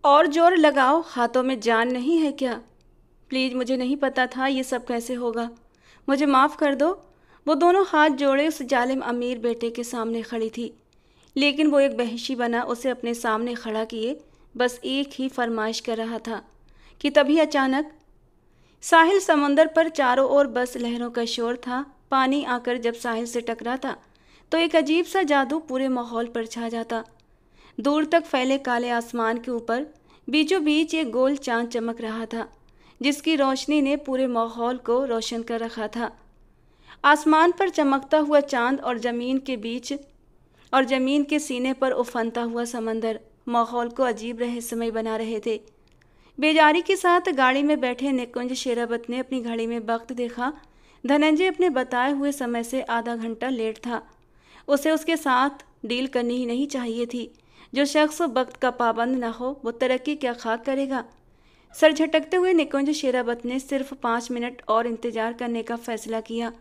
और जोर लगाओ, हाथों में जान नहीं है क्या? प्लीज़, मुझे नहीं पता था ये सब कैसे होगा। मुझे माफ़ कर दो। वो दोनों हाथ जोड़े उस जालिम अमीर बेटे के सामने खड़ी थी, लेकिन वो एक वहशी बना उसे अपने सामने खड़ा किए बस एक ही फरमाइश कर रहा था कि तभी अचानक साहिल समंदर पर चारों ओर बस लहरों का शोर था। पानी आकर जब साहिल से टकराता तो एक अजीब सा जादू पूरे माहौल पर छा जाता। दूर तक फैले काले आसमान के ऊपर बीचों बीच एक गोल चांद चमक रहा था, जिसकी रोशनी ने पूरे माहौल को रोशन कर रखा था। आसमान पर चमकता हुआ चांद और जमीन के सीने पर उफनता हुआ समंदर माहौल को अजीब रहस्यमय बना रहे थे। बेजारी के साथ गाड़ी में बैठे निकुंज शेरावत ने अपनी घड़ी में वक्त देखा। धनंजय अपने बताए हुए समय से आधा घंटा लेट था। उसे उसके साथ डील करनी ही नहीं चाहिए थी। जो शख्स वक्त का पाबंद न हो वो तरक्की क्या खाक करेगा। सर झटकते हुए निकुंज शेरावत ने सिर्फ 5 मिनट और इंतजार करने का फैसला किया।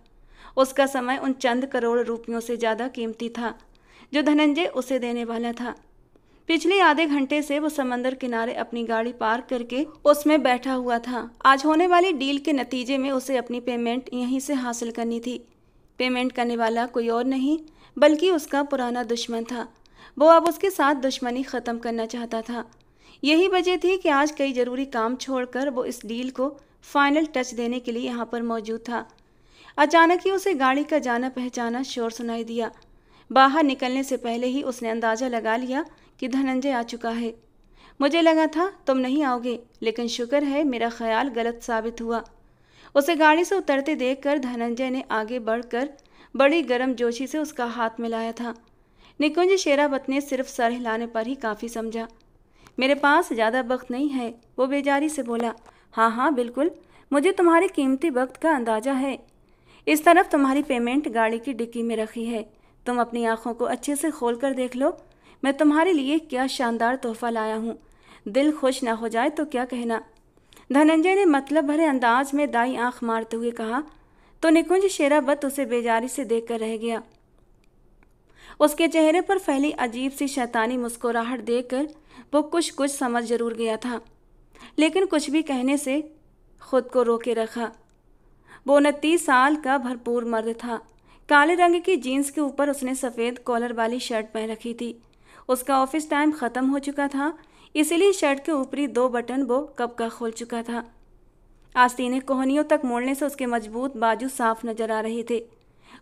उसका समय उन चंद करोड़ रुपयों से ज़्यादा कीमती था जो धनंजय उसे देने वाला था। पिछले आधे घंटे से वो समंदर किनारे अपनी गाड़ी पार्क करके उसमें बैठा हुआ था। आज होने वाली डील के नतीजे में उसे अपनी पेमेंट यहीं से हासिल करनी थी। पेमेंट करने वाला कोई और नहीं बल्कि उसका पुराना दुश्मन था। वो अब उसके साथ दुश्मनी ख़त्म करना चाहता था। यही वजह थी कि आज कई ज़रूरी काम छोड़कर वो इस डील को फाइनल टच देने के लिए यहाँ पर मौजूद था। अचानक ही उसे गाड़ी का जाना पहचाना शोर सुनाई दिया। बाहर निकलने से पहले ही उसने अंदाज़ा लगा लिया कि धनंजय आ चुका है। मुझे लगा था तुम नहीं आओगे, लेकिन शुक्र है मेरा ख्याल गलत साबित हुआ। उसे गाड़ी से उतरते देखकर धनंजय ने आगे बढ़कर बड़ी गर्मजोशी से उसका हाथ मिलाया था। निकुंज शेरावत ने सिर्फ सर हिलाने पर ही काफ़ी समझा। मेरे पास ज़्यादा वक्त नहीं है, वो बेजारी से बोला। हाँ हाँ बिल्कुल, मुझे तुम्हारे कीमती वक्त का अंदाज़ा है। इस तरफ तुम्हारी पेमेंट गाड़ी की डिक्की में रखी है। तुम अपनी आंखों को अच्छे से खोल कर देख लो। मैं तुम्हारे लिए क्या शानदार तोहफा लाया हूँ। दिल खुश ना हो जाए तो क्या कहना। धनंजय ने मतलब भरे अंदाज में दाई आंख मारते हुए कहा तो निकुंज शेरावत उसे बेजारी से देखकर रह गया। उसके चेहरे पर फैली अजीब सी शैतानी मुस्कुराहट देखकर वो कुछ समझ जरूर गया था, लेकिन कुछ भी कहने से खुद को रोके रखा। वो 29 साल का भरपूर मर्द था। काले रंग की जीन्स के ऊपर उसने सफ़ेद कॉलर वाली शर्ट पहन रखी थी। उसका ऑफिस टाइम ख़त्म हो चुका था, इसीलिए शर्ट के ऊपरी 2 बटन वो कब का खोल चुका था। आस्तीनें कोहनियों तक मोड़ने से उसके मजबूत बाजू साफ नजर आ रहे थे।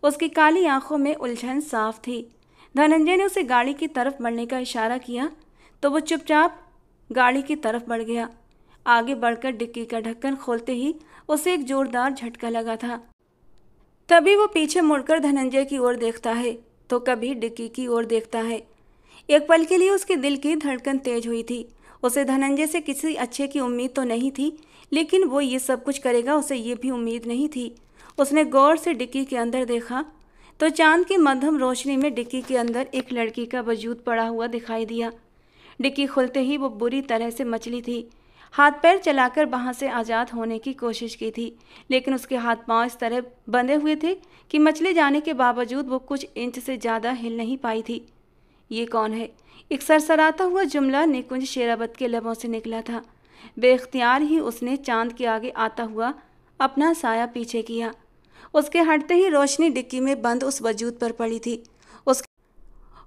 उसकी काली आंखों में उलझन साफ थी। धनंजय ने उसे गाड़ी की तरफ बढ़ने का इशारा किया तो वो चुपचाप गाड़ी की तरफ बढ़ गया। आगे बढ़कर डिक्की का ढक्कन खोलते ही उसे एक जोरदार झटका लगा था। तभी वो पीछे मुड़कर धनंजय की ओर देखता है तो कभी डिक्की की ओर देखता है। एक पल के लिए उसके दिल की धड़कन तेज हुई थी। उसे धनंजय से किसी अच्छे की उम्मीद तो नहीं थी, लेकिन वो ये सब कुछ करेगा उसे ये भी उम्मीद नहीं थी। उसने गौर से डिक्की के अंदर देखा तो चांद की मध्यम रोशनी में डिक्की के अंदर एक लड़की का वजूद पड़ा हुआ दिखाई दिया। डिक्की खुलते ही वो बुरी तरह से मचली थी। हाथ पैर चलाकर वहाँ से आज़ाद होने की कोशिश की थी, लेकिन उसके हाथ पांव इस तरह बंधे हुए थे कि मचले जाने के बावजूद वो कुछ इंच से ज़्यादा हिल नहीं पाई थी। ये कौन है? एक सरसराता हुआ जुमला निकुंज शेरावत के लबों से निकला था। बेख्तियार ही उसने चांद के आगे आता हुआ अपना साया पीछे किया। उसके हटते ही रोशनी डिक्की में बंद उस वजूद पर पड़ी थी।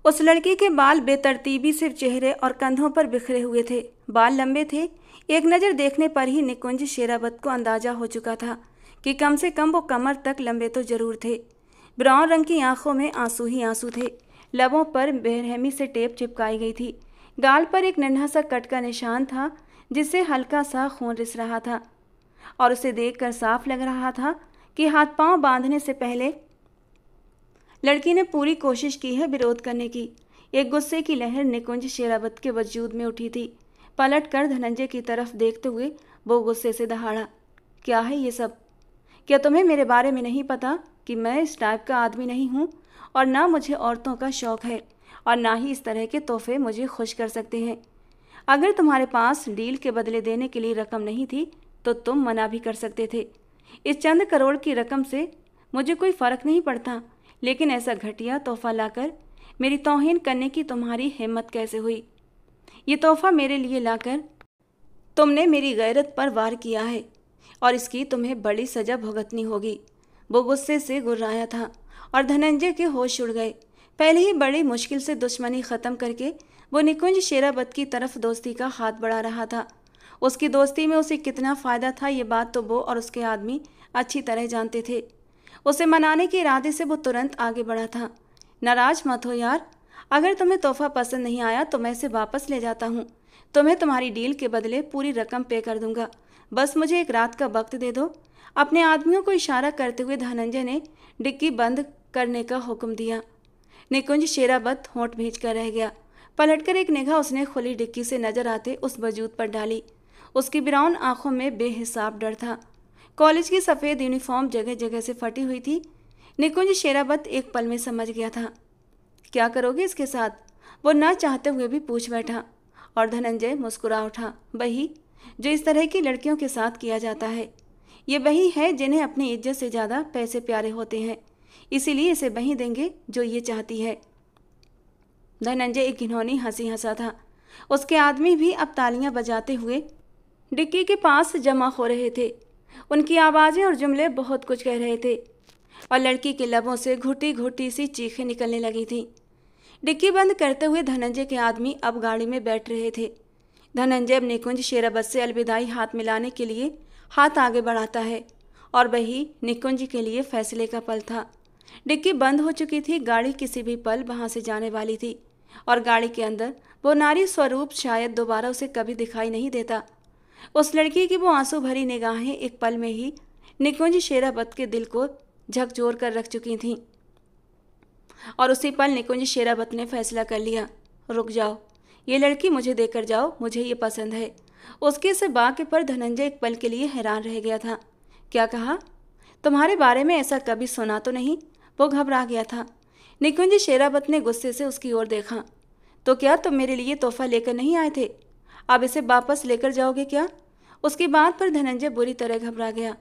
उस लड़की के बाल बेतरतीबी से चेहरे और कंधों पर बिखरे हुए थे। बाल लंबे थे। एक नज़र देखने पर ही निकुंज शेरावत को अंदाजा हो चुका था कि कम से कम वो कमर तक लंबे तो जरूर थे। ब्राउन रंग की आंखों में आंसू ही आंसू थे। लबों पर बेरहमी से टेप चिपकाई गई थी। गाल पर एक नन्हा सा कट का निशान था जिससे हल्का सा खून रिस रहा था, और उसे देखकर साफ लग रहा था कि हाथ पांव बांधने से पहले लड़की ने पूरी कोशिश की है विरोध करने की। एक गुस्से की लहर निकुंज शेरावत के वजूद में उठी थी। पलट कर धनंजय की तरफ देखते हुए वो गुस्से से दहाड़ा, क्या है ये सब? क्या तुम्हें मेरे बारे में नहीं पता कि मैं इस टाइप का आदमी नहीं हूँ, और ना मुझे औरतों का शौक़ है, और ना ही इस तरह के तोहफे मुझे खुश कर सकते हैं। अगर तुम्हारे पास डील के बदले देने के लिए रकम नहीं थी तो तुम मना भी कर सकते थे। इस चंद करोड़ की रकम से मुझे कोई फ़र्क नहीं पड़ता, लेकिन ऐसा घटिया तोहफा लाकर मेरी तौहीन करने की तुम्हारी हिम्मत कैसे हुई? ये तोहफा मेरे लिए लाकर तुमने मेरी गैरत पर वार किया है और इसकी तुम्हें बड़ी सजा भुगतनी होगी। वो गुस्से से गुर्राया था और धनंजय के होश उड़ गए। पहले ही बड़ी मुश्किल से दुश्मनी ख़त्म करके वो निकुंज शेरावत की तरफ दोस्ती का हाथ बढ़ा रहा था। उसकी दोस्ती में उसे कितना फ़ायदा था ये बात तो वो और उसके आदमी अच्छी तरह जानते थे। उसे मनाने के इरादे से वो तुरंत आगे बढ़ा था। नाराज मत हो यार, अगर तुम्हें तोहफा पसंद नहीं आया तो मैं इसे वापस ले जाता हूँ। तुम्हें तुम्हारी डील के बदले पूरी रकम पे कर दूंगा, बस मुझे एक रात का वक्त दे दो। अपने आदमियों को इशारा करते हुए धनंजय ने डिक्की बंद करने का हुक्म दिया। निकुंज शेरावत होंठ भींच कर रह गया। पलटकर एक निगाह उसने खुली डिक्की से नजर आते उस वजूद पर डाली। उसकी ब्राउन आंखों में बेहिसाब डर था। कॉलेज की सफ़ेद यूनिफॉर्म जगह जगह से फटी हुई थी। निकुंज शेरावत एक पल में समझ गया था। क्या करोगे इसके साथ, वो न चाहते हुए भी पूछ बैठा। और धनंजय मुस्कुरा उठा। वही जो इस तरह की लड़कियों के साथ किया जाता है। ये वही है जिन्हें अपनी इज्जत से ज़्यादा पैसे प्यारे होते हैं, इसीलिए इसे वही देंगे जो ये चाहती है। धनंजय एक घिनौनी हंसी हंसा था। उसके आदमी भी अब तालियां बजाते हुए डिक्की के पास जमा हो रहे थे। उनकी आवाज़ें और जुमले बहुत कुछ कह रहे थे और लड़की के लबों से घुटी घुटी सी चीखें निकलने लगी थीं। डिक्की बंद करते हुए धनंजय के आदमी अब गाड़ी में बैठ रहे थे। धनंजय अब निकुंज शेरावत से अलविदाई हाथ मिलाने के लिए हाथ आगे बढ़ाता है और वही निकुंज के लिए फैसले का पल था। डिक्की बंद हो चुकी थी। गाड़ी किसी भी पल वहां से जाने वाली थी और गाड़ी के अंदर वो नारी स्वरूप शायद दोबारा उसे कभी दिखाई नहीं देता। उस लड़की की वो आंसू भरी निगाहें एक पल में ही निकुंज शेरावत के दिल को झकझोर कर रख चुकी थीं। और उसी पल निकुंज शेरावत ने फैसला कर लिया, रुक जाओ, ये लड़की मुझे देकर जाओ, मुझे ये पसंद है। उसके इस वाक्य पर धनंजय एक पल के लिए हैरान रह गया था। क्या कहा? तुम्हारे बारे में ऐसा कभी सुना तो नहीं? वो घबरा गया था। निकुंज शेरावत ने गुस्से से उसकी ओर देखा। तो क्या तुम मेरे लिए तोहफा लेकर नहीं आए थे? अब इसे वापस लेकर जाओगे क्या? उसकी बात पर धनंजय बुरी तरह घबरा गया।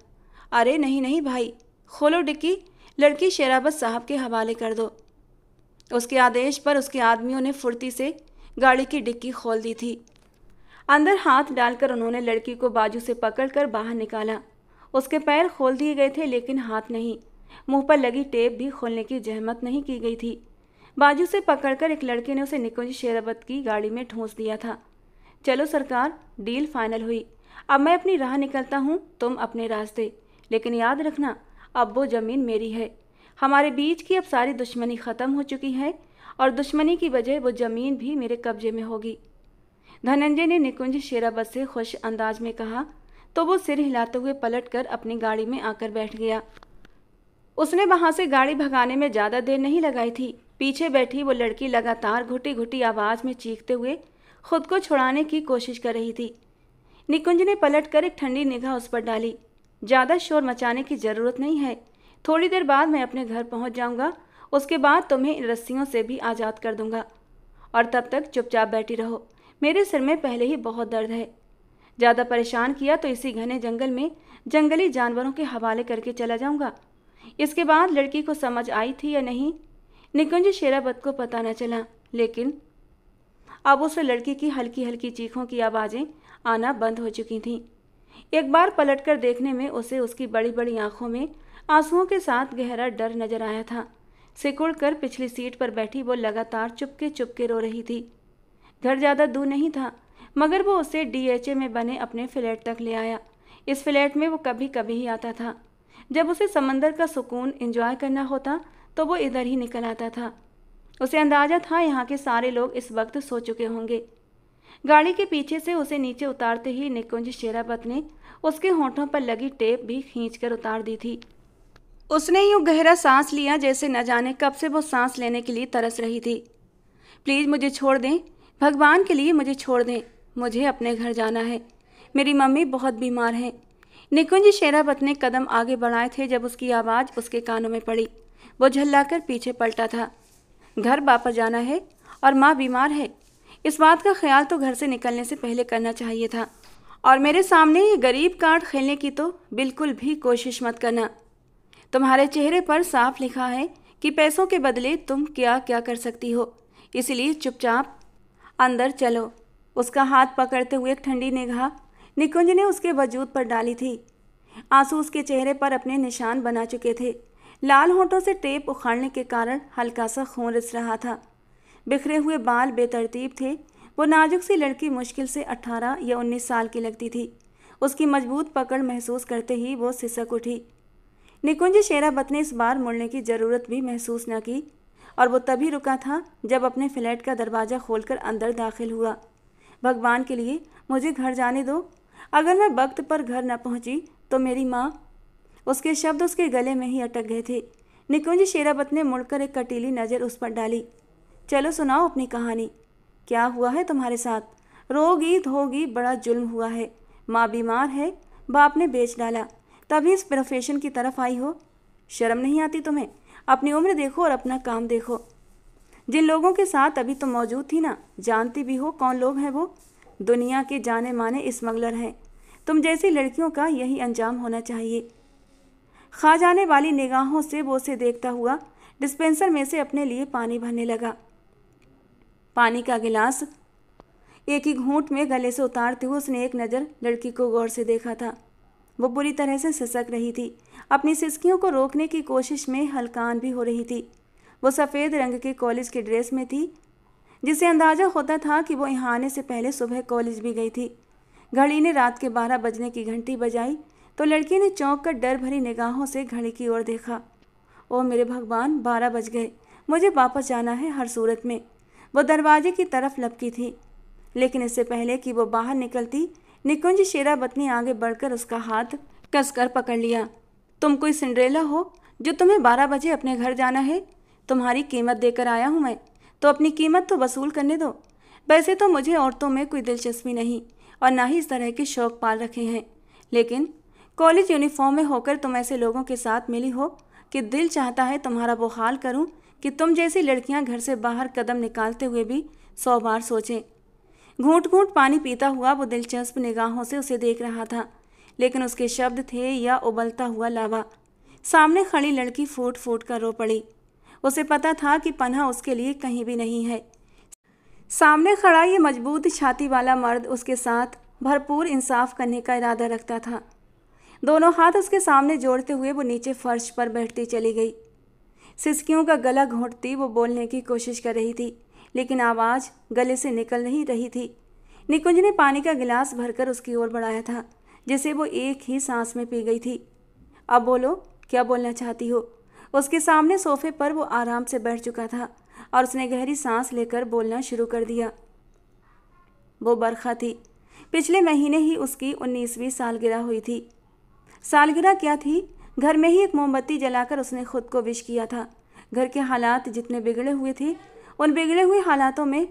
अरे नहीं नहीं भाई, खोलो डिक्की, लड़की शेरावत साहब के हवाले कर दो। उसके आदेश पर उसके आदमियों ने फुर्ती से गाड़ी की डिक्की खोल दी थी। अंदर हाथ डालकर उन्होंने लड़की को बाजू से पकड़कर बाहर निकाला। उसके पैर खोल दिए गए थे लेकिन हाथ नहीं। मुंह पर लगी टेप भी खोलने की जहमत नहीं की गई थी। बाजू से पकड़कर एक लड़के ने उसे निकुंज शेरावत की गाड़ी में ठूंस दिया था। चलो सरकार, डील फाइनल हुई। अब मैं अपनी राह निकलता हूँ, तुम अपने रास्ते। लेकिन याद रखना, अब वो ज़मीन मेरी है। हमारे बीच की अब सारी दुश्मनी ख़त्म हो चुकी है और दुश्मनी की वजह वो ज़मीन भी मेरे कब्जे में होगी। धनंजय ने निकुंज शेरावत से खुश अंदाज में कहा तो वो सिर हिलाते हुए पलटकर अपनी गाड़ी में आकर बैठ गया। उसने वहां से गाड़ी भगाने में ज़्यादा देर नहीं लगाई थी। पीछे बैठी वो लड़की लगातार घुटी घुटी आवाज़ में चीखते हुए खुद को छुड़ाने की कोशिश कर रही थी। निकुंज ने पलटकर एक ठंडी निगाह उस पर डाली। ज़्यादा शोर मचाने की ज़रूरत नहीं है, थोड़ी देर बाद मैं अपने घर पहुंच जाऊंगा। उसके बाद तुम्हें इन रस्सियों से भी आज़ाद कर दूंगा और तब तक चुपचाप बैठी रहो। मेरे सिर में पहले ही बहुत दर्द है। ज़्यादा परेशान किया तो इसी घने जंगल में जंगली जानवरों के हवाले करके चला जाऊंगा। इसके बाद लड़की को समझ आई थी या नहीं, निकुंज शेरावत को पता न चला, लेकिन अब उस लड़की की हल्की हल्की चीखों की आवाज़ें आना बंद हो चुकी थीं। एक बार पलटकर देखने में उसे उसकी बड़ी बड़ी आंखों में आंसुओं के साथ गहरा डर नजर आया था। सिकुड़ कर पिछली सीट पर बैठी वो लगातार चुपके चुपके रो रही थी। घर ज़्यादा दूर नहीं था, मगर वो उसे डीएचए में बने अपने फ्लैट तक ले आया। इस फ्लैट में वो कभी कभी ही आता था। जब उसे समंदर का सुकून एंजॉय करना होता तो वो इधर ही निकल आता था। उसे अंदाजा था यहाँ के सारे लोग इस वक्त सो चुके होंगे। गाड़ी के पीछे से उसे नीचे उतारते ही निकुंज शेरावत ने उसके होंठों पर लगी टेप भी खींचकर उतार दी थी। उसने यूँ गहरा सांस लिया जैसे न जाने कब से वो सांस लेने के लिए तरस रही थी। प्लीज़ मुझे छोड़ दें, भगवान के लिए मुझे छोड़ दें, मुझे अपने घर जाना है। मेरी मम्मी बहुत बीमार हैं। निकुंज शेरावत ने कदम आगे बढ़ाए थे जब उसकी आवाज़ उसके कानों में पड़ी। वो झल्लाकर पीछे पलटा था। घर वापस जाना है और माँ बीमार है, इस बात का ख्याल तो घर से निकलने से पहले करना चाहिए था। और मेरे सामने ये गरीब कार्ड खेलने की तो बिल्कुल भी कोशिश मत करना। तुम्हारे चेहरे पर साफ लिखा है कि पैसों के बदले तुम क्या क्या कर सकती हो, इसलिए चुपचाप अंदर चलो। उसका हाथ पकड़ते हुए एक ठंडी निगाह निकुंज ने उसके वजूद पर डाली थी। आंसू उसके चेहरे पर अपने निशान बना चुके थे। लाल होंठों से टेप उखाड़ने के कारण हल्का सा खून रिस रहा था। बिखरे हुए बाल बेतरतीब थे। वो नाजुक सी लड़की मुश्किल से 18 या 19 साल की लगती थी। उसकी मजबूत पकड़ महसूस करते ही वो सिसक उठी। निकुंज शेरावत ने इस बार मुड़ने की ज़रूरत भी महसूस न की और वो तभी रुका था जब अपने फ्लैट का दरवाज़ा खोलकर अंदर दाखिल हुआ। भगवान के लिए मुझे घर जाने दो। अगर मैं वक्त पर घर न पहुंची तो मेरी माँ। उसके शब्द उसके गले में ही अटक गए थे। निकुंज शेरावत ने मुड़कर एक कटीली नज़र उस पर डाली। चलो सुनाओ अपनी कहानी। क्या हुआ है तुम्हारे साथ? रोगी धोगी बड़ा जुल्म हुआ है। माँ बीमार है, बाप ने बेच डाला, तभी इस प्रोफेशन की तरफ आई हो। शर्म नहीं आती तुम्हें? अपनी उम्र देखो और अपना काम देखो। जिन लोगों के साथ अभी तुम मौजूद थी ना, जानती भी हो कौन लोग हैं वो? दुनिया के जाने माने स्मगलर हैं। तुम जैसी लड़कियों का यही अंजाम होना चाहिए। खा जाने वाली निगाहों से वो उसे देखता हुआ डिस्पेंसर में से अपने लिए पानी भरने लगा। पानी का गिलास एक ही घूंट में गले से उतारते हुए उसने एक नज़र लड़की को गौर से देखा था। वो बुरी तरह से सिसक रही थी। अपनी सिसकियों को रोकने की कोशिश में हलकान भी हो रही थी। वो सफ़ेद रंग के कॉलेज की ड्रेस में थी, जिसे अंदाज़ा होता था कि वो यहाँ आने से पहले सुबह कॉलेज भी गई थी। घड़ी ने रात के 12 बजने की घंटी बजाई तो लड़की ने चौंक कर डर भरी निगाहों से घड़ी की ओर देखा। ओ मेरे भगवान, 12 बज गए। मुझे वापस जाना है हर सूरत में। वो दरवाजे की तरफ लपकी थी, लेकिन इससे पहले कि वो बाहर निकलती, निकुंज शेरावत ने आगे बढ़कर उसका हाथ कसकर पकड़ लिया। तुम कोई सिंड्रेला हो जो तुम्हें 12 बजे अपने घर जाना है? तुम्हारी कीमत देकर आया हूँ मैं, तो अपनी कीमत तो वसूल करने दो। वैसे तो मुझे औरतों में कोई दिलचस्पी नहीं और ना ही इस तरह के शौक पाल रखे हैं, लेकिन कॉलेज यूनिफॉर्म में होकर तुम ऐसे लोगों के साथ मिली हो कि दिल चाहता है तुम्हारा वो हाल करूं कि तुम जैसी लड़कियां घर से बाहर कदम निकालते हुए भी 100 बार सोचें। घूंट घूंट पानी पीता हुआ वो दिलचस्प निगाहों से उसे देख रहा था, लेकिन उसके शब्द थे या उबलता हुआ लावा। सामने खड़ी लड़की फूट फूट कर रो पड़ी। उसे पता था कि पनाह उसके लिए कहीं भी नहीं है। सामने खड़ा ये मजबूत छाती वाला मर्द उसके साथ भरपूर इंसाफ करने का इरादा रखता था। दोनों हाथ उसके सामने जोड़ते हुए वो नीचे फर्श पर बैठती चली गई। सिसकियों का गला घोंटती वो बोलने की कोशिश कर रही थी, लेकिन आवाज़ गले से निकल नहीं रही थी। निकुंज ने पानी का गिलास भरकर उसकी ओर बढ़ाया था, जिसे वो एक ही सांस में पी गई थी। अब बोलो, क्या बोलना चाहती हो? उसके सामने सोफे पर वो आराम से बैठ चुका था और उसने गहरी सांस लेकर बोलना शुरू कर दिया। वो बरखा थी। पिछले महीने ही उसकी 19वीं सालगिरह हुई थी। सालगिरह क्या थी, घर में ही एक मोमबत्ती जलाकर उसने खुद को विश किया था। घर के हालात जितने बिगड़े हुए थे, उन बिगड़े हुए हालातों में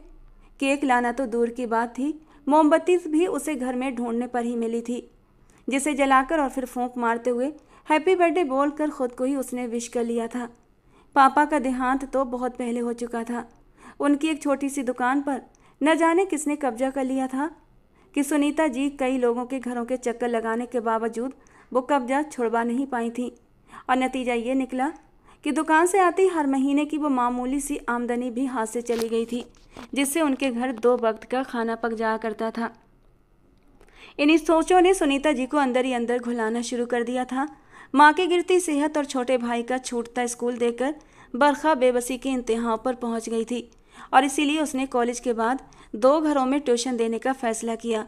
केक लाना तो दूर की बात थी, मोमबत्ती भी उसे घर में ढूंढने पर ही मिली थी, जिसे जलाकर और फिर फूंक मारते हुए हैप्पी बर्थडे बोलकर खुद को ही उसने विश कर लिया था। पापा का देहांत तो बहुत पहले हो चुका था। उनकी एक छोटी सी दुकान पर न जाने किसने कब्जा कर लिया था कि सुनीता जी कई लोगों के घरों के चक्कर लगाने के बावजूद वो कब्जा छुड़वा नहीं पाई थी, और नतीजा ये निकला कि दुकान से आती हर महीने की वो मामूली सी आमदनी भी हाथ से चली गई थी, जिससे उनके घर 2 वक्त का खाना पक जाया करता था। इन्हीं सोचों ने सुनीता जी को अंदर ही अंदर घुलाना शुरू कर दिया था। माँ की गिरती सेहत और छोटे भाई का छूटता स्कूल देखकर बरखा बेबसी के इंतहा पर पहुँच गई थी, और इसीलिए उसने कॉलेज के बाद 2 घरों में ट्यूशन देने का फैसला किया।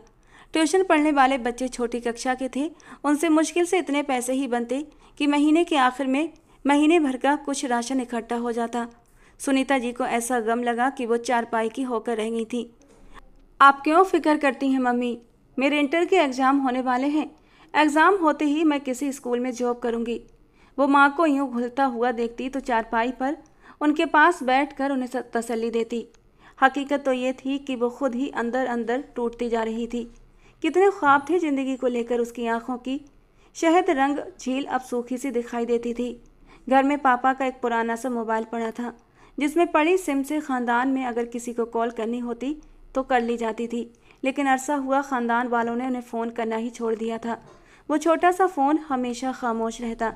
ट्यूशन पढ़ने वाले बच्चे छोटी कक्षा के थे। उनसे मुश्किल से इतने पैसे ही बनते कि महीने के आखिर में महीने भर का कुछ राशन इकट्ठा हो जाता। सुनीता जी को ऐसा गम लगा कि वो चारपाई की होकर रह गई थी। आप क्यों फिक्र करती हैं मम्मी? मेरे इंटर के एग्ज़ाम होने वाले हैं। एग्ज़ाम होते ही मैं किसी स्कूल में जॉब करूँगी। वो माँ को यूँ घुलता हुआ देखती तो चारपाई पर उनके पास बैठकर उन्हें तसल्ली देती। हकीकत तो ये थी कि वो खुद ही अंदर अंदर टूटती जा रही थी। कितने ख्वाब थे ज़िंदगी को लेकर उसकी आंखों की। शहद रंग झील अब सूखी सी दिखाई देती थी। घर में पापा का एक पुराना सा मोबाइल पड़ा था, जिसमें पड़ी सिम से ख़ानदान में अगर किसी को कॉल करनी होती तो कर ली जाती थी, लेकिन अरसा हुआ ख़ानदान वालों ने उन्हें फ़ोन करना ही छोड़ दिया था। वो छोटा सा फ़ोन हमेशा खामोश रहता,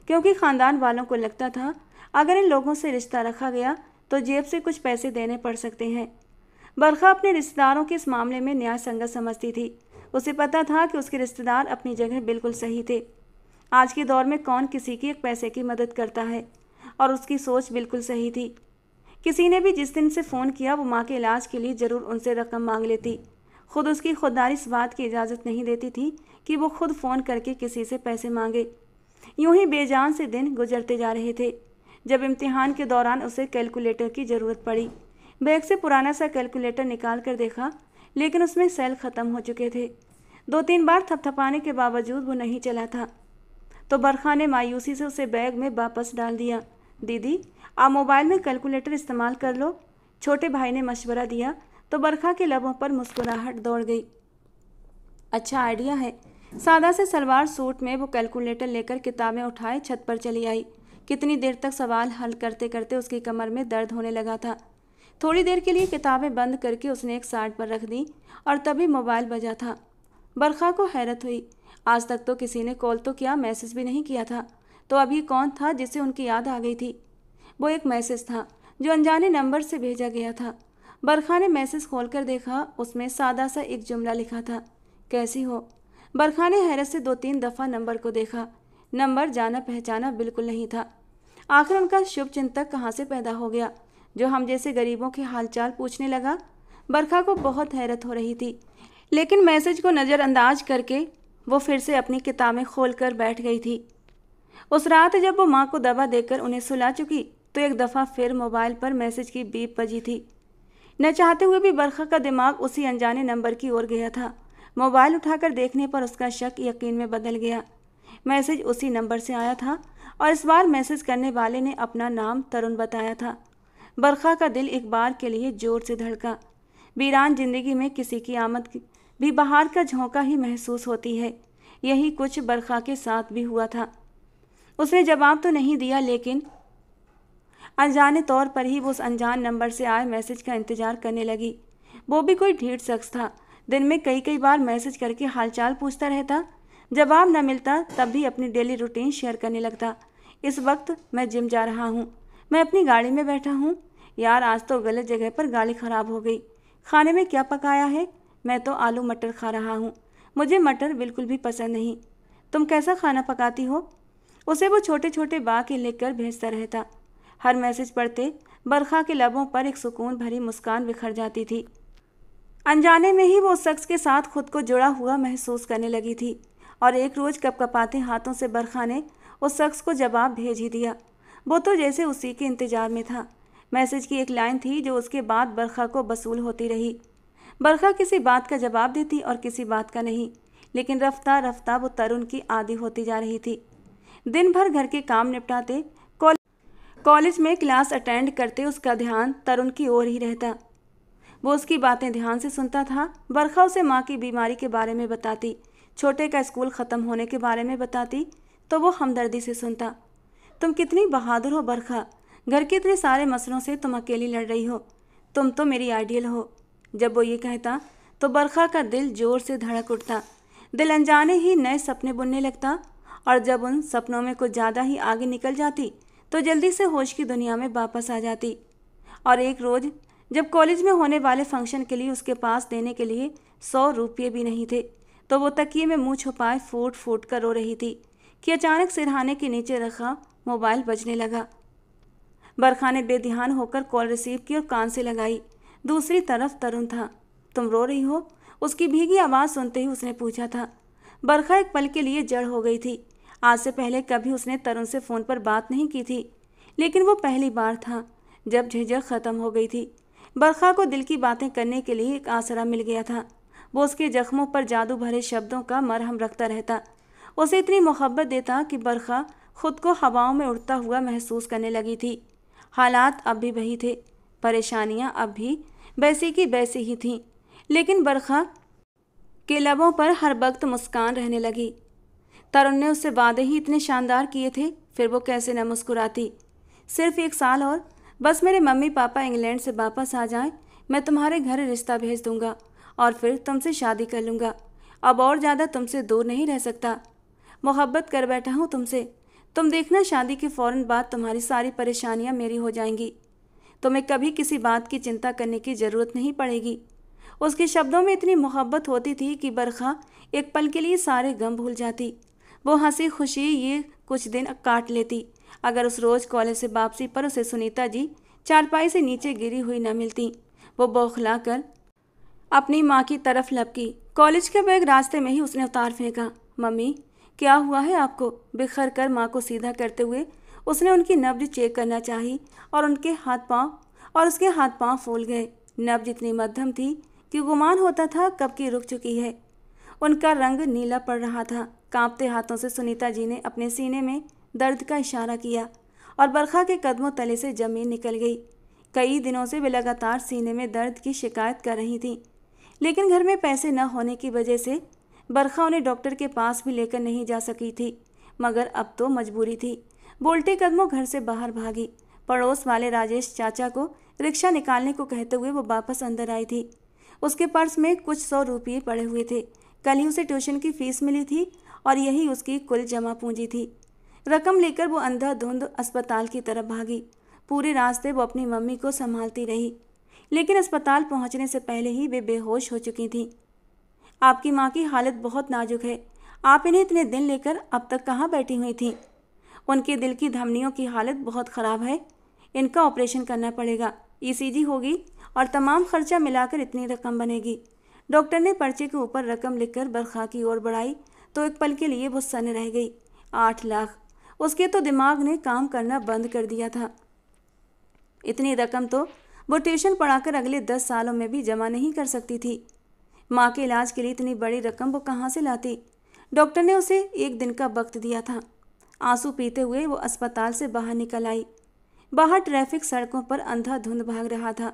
क्योंकि ख़ानदान वालों को लगता था अगर इन लोगों से रिश्ता रखा गया तो जेब से कुछ पैसे देने पड़ सकते हैं। बरखा अपने रिश्तेदारों के इस मामले में न्याय संगत समझती थी। उसे पता था कि उसके रिश्तेदार अपनी जगह बिल्कुल सही थे। आज के दौर में कौन किसी की एक पैसे की मदद करता है, और उसकी सोच बिल्कुल सही थी। किसी ने भी जिस दिन से फ़ोन किया वो माँ के इलाज के लिए ज़रूर उनसे रकम मांग लेती। खुद उसकी खुददारी इस बात की इजाज़त नहीं देती थी कि वो खुद फ़ोन करके किसी से पैसे मांगे। यूं ही बेजान से दिन गुजरते जा रहे थे जब इम्तिहान के दौरान उसे कैलकुलेटर की ज़रूरत पड़ी। बैग से पुराना सा कैलकुलेटर निकाल कर देखा, लेकिन उसमें सेल ख़त्म हो चुके थे। 2-3 बार थपथपाने के बावजूद वो नहीं चला था। तो बरखा ने मायूसी से उसे बैग में वापस डाल दिया। दीदी, आप मोबाइल में कैलकुलेटर इस्तेमाल कर लो, छोटे भाई ने मशवरा दिया। तो बरखा के लबों पर मुस्कुराहट दौड़ गई। अच्छा आइडिया है। सादा से सलवार सूट में वो कैलकुलेटर लेकर किताबें उठाए छत पर चली आई। कितनी देर तक सवाल हल करते करते उसकी कमर में दर्द होने लगा था। थोड़ी देर के लिए किताबें बंद करके उसने एक साइड पर रख दी और तभी मोबाइल बजा था। बरखा को हैरत हुई। आज तक तो किसी ने कॉल तो किया, मैसेज भी नहीं किया था। तो अभी कौन था जिसे उनकी याद आ गई थी? वो एक मैसेज था जो अनजाने नंबर से भेजा गया था। बरखा ने मैसेज खोलकर देखा। उसमें सादा सा एक जुमला लिखा था, कैसी हो? बरखा ने हैरत से 2-3 दफ़ा नंबर को देखा। नंबर जाना पहचाना बिल्कुल नहीं था। आखिर उनका शुभ चिंतक कहाँ से पैदा हो गया जो हम जैसे गरीबों के हालचाल पूछने लगा? बरखा को बहुत हैरत हो रही थी, लेकिन मैसेज को नज़रअंदाज करके वो फिर से अपनी किताबें खोलकर बैठ गई थी। उस रात जब वो माँ को दवा देकर उन्हें सुला चुकी तो एक दफ़ा फिर मोबाइल पर मैसेज की बीप बजी थी। न चाहते हुए भी बरखा का दिमाग उसी अनजाने नंबर की ओर गया था। मोबाइल उठाकर देखने पर उसका शक यकीन में बदल गया। मैसेज उसी नंबर से आया था और इस बार मैसेज करने वाले ने अपना नाम तरुण बताया था। बरखा का दिल एक बार के लिए जोर से धड़का। वीरान जिंदगी में किसी की आमद भी बहार का झोंका ही महसूस होती है। यही कुछ बरखा के साथ भी हुआ था। उसने जवाब तो नहीं दिया, लेकिन अनजाने तौर पर ही वो उस अनजान नंबर से आए मैसेज का इंतजार करने लगी। वो भी कोई ढीठ शख्स था। दिन में कई बार मैसेज करके हालचाल पूछता रहता। जवाब न मिलता तब भी अपनी डेली रूटीन शेयर करने लगता। इस वक्त मैं जिम जा रहा हूँ, मैं अपनी गाड़ी में बैठा हूँ। यार आज तो गलत जगह पर गाड़ी ख़राब हो गई। खाने में क्या पकाया है? मैं तो आलू मटर खा रहा हूँ, मुझे मटर बिल्कुल भी पसंद नहीं। तुम कैसा खाना पकाती हो? उसे वो छोटे छोटे वाक्य लिखकर भेजता रहता। हर मैसेज पढ़ते बरखा के लबों पर एक सुकून भरी मुस्कान बिखर जाती थी। अनजाने में ही वो उस शख्स के साथ खुद को जुड़ा हुआ महसूस करने लगी थी। और एक रोज़ कपकपाते हाथों से बरखा ने उस शख्स को जवाब भेज ही दिया। वो तो जैसे उसी के इंतजार में था। मैसेज की एक लाइन थी जो उसके बाद बरखा को वसूल होती रही। बरखा किसी बात का जवाब देती और किसी बात का नहीं, लेकिन रफ्ता रफ्ता वो तरुण की आदी होती जा रही थी। दिन भर घर के काम निपटाते कॉलेज में क्लास अटेंड करते उसका ध्यान तरुण की ओर ही रहता। वो उसकी बातें ध्यान से सुनता था। बरखा उसे माँ की बीमारी के बारे में बताती, छोटे का स्कूल ख़त्म होने के बारे में बताती तो वो हमदर्दी से सुनता। तुम कितनी बहादुर हो बरखा, घर के इतने सारे मसलों से तुम अकेली लड़ रही हो, तुम तो मेरी आइडियल हो। जब वो ये कहता तो बरखा का दिल जोर से धड़क उठता। दिल अनजाने ही नए सपने बुनने लगता, और जब उन सपनों में कुछ ज़्यादा ही आगे निकल जाती तो जल्दी से होश की दुनिया में वापस आ जाती। और एक रोज़ जब कॉलेज में होने वाले फंक्शन के लिए उसके पास देने के लिए 100 रुपये भी नहीं थे, तो वो तकिए में मुंह छुपाए फूट फूट कर रो रही थी कि अचानक सिरहाने के नीचे रखा मोबाइल बजने लगा। बरखा ने बेध्यान होकर कॉल रिसीव की और कान से लगाई। दूसरी तरफ तरुण था। तुम रो रही हो? उसकी भीगी आवाज़ सुनते ही उसने पूछा था। बरखा एक पल के लिए जड़ हो गई थी। आज से पहले कभी उसने तरुण से फ़ोन पर बात नहीं की थी, लेकिन वो पहली बार था जब झिझक ख़त्म हो गई थी। बरखा को दिल की बातें करने के लिए एक आसरा मिल गया था। वो उसके जख्मों पर जादू भरे शब्दों का मरहम रखता रहता, उसे इतनी मोहब्बत देता कि बरखा खुद को हवाओं में उड़ता हुआ महसूस करने लगी थी। हालात अब भी वही थे, परेशानियां अब भी वैसी की वैसी ही थीं, लेकिन बरखा के लबों पर हर वक्त मुस्कान रहने लगी। तरुण ने उससे वादे ही इतने शानदार किए थे, फिर वो कैसे न मुस्कुराती। सिर्फ 1 साल और, बस मेरे मम्मी पापा इंग्लैंड से वापस आ जाएं, मैं तुम्हारे घर रिश्ता भेज दूंगा और फिर तुमसे शादी कर लूँगा। अब और ज़्यादा तुमसे दूर नहीं रह सकता। मोहब्बत कर बैठा हूँ तुमसे। तुम देखना शादी के फ़ौरन बाद तुम्हारी सारी परेशानियाँ मेरी हो जाएंगी। तुम्हें कभी किसी बात की चिंता करने की ज़रूरत नहीं पड़ेगी। उसके शब्दों में इतनी मोहब्बत होती थी कि बरखा एक पल के लिए सारे गम भूल जाती। वो हंसी खुशी ये कुछ दिन काट लेती अगर उस रोज़ कॉलेज से वापसी पर उसे सुनीता जी चारपाई से नीचे गिरी हुई न मिलती। वो बौखला कर अपनी माँ की तरफ लपकी। कॉलेज का बैग रास्ते में ही उसने उतार फेंका। मम्मी, क्या हुआ है आपको? बिखर कर माँ को सीधा करते हुए उसने उनकी नब्ज चेक करना चाही और उसके हाथ पांव फूल गए। नब्ज इतनी मध्यम थी कि गुमान होता था कब की रुक चुकी है। उनका रंग नीला पड़ रहा था। कांपते हाथों से सुनीता जी ने अपने सीने में दर्द का इशारा किया और बरखा के कदमों तले से जमीन निकल गई। कई दिनों से वे लगातार सीने में दर्द की शिकायत कर रही थीं, लेकिन घर में पैसे न होने की वजह से बरखा उन्हें डॉक्टर के पास भी लेकर नहीं जा सकी थी। मगर अब तो मजबूरी थी। बोलते कदमों घर से बाहर भागी। पड़ोस वाले राजेश चाचा को रिक्शा निकालने को कहते हुए वो वापस अंदर आई थी। उसके पर्स में कुछ 100 रुपये पड़े हुए थे। कल ही उसे ट्यूशन की फीस मिली थी और यही उसकी कुल जमा पूंजी थी। रकम लेकर वो अंधाधुंध अस्पताल की तरफ भागी। पूरे रास्ते वो अपनी मम्मी को संभालती रही, लेकिन अस्पताल पहुंचने से पहले ही वे बेहोश हो चुकी थीं। आपकी माँ की हालत बहुत नाजुक है। आप इन्हें इतने दिन लेकर अब तक कहाँ बैठी हुई थीं? उनके दिल की धमनियों की हालत बहुत ख़राब है। इनका ऑपरेशन करना पड़ेगा। ईसीजी होगी और तमाम खर्चा मिलाकर इतनी रकम बनेगी। डॉक्टर ने पर्चे के ऊपर रकम लिखकर बरखा की ओर बढ़ाई तो एक पल के लिए वो सन्न रह गई। 8 लाख! उसके तो दिमाग ने काम करना बंद कर दिया था। इतनी रकम तो वो ट्यूशन पढ़ाकर अगले 10 सालों में भी जमा नहीं कर सकती थी। माँ के इलाज के लिए इतनी बड़ी रकम वो कहाँ से लाती? डॉक्टर ने उसे 1 दिन का वक्त दिया था। आंसू पीते हुए वो अस्पताल से बाहर निकल आई। बाहर ट्रैफिक सड़कों पर अंधाधुंध भाग रहा था।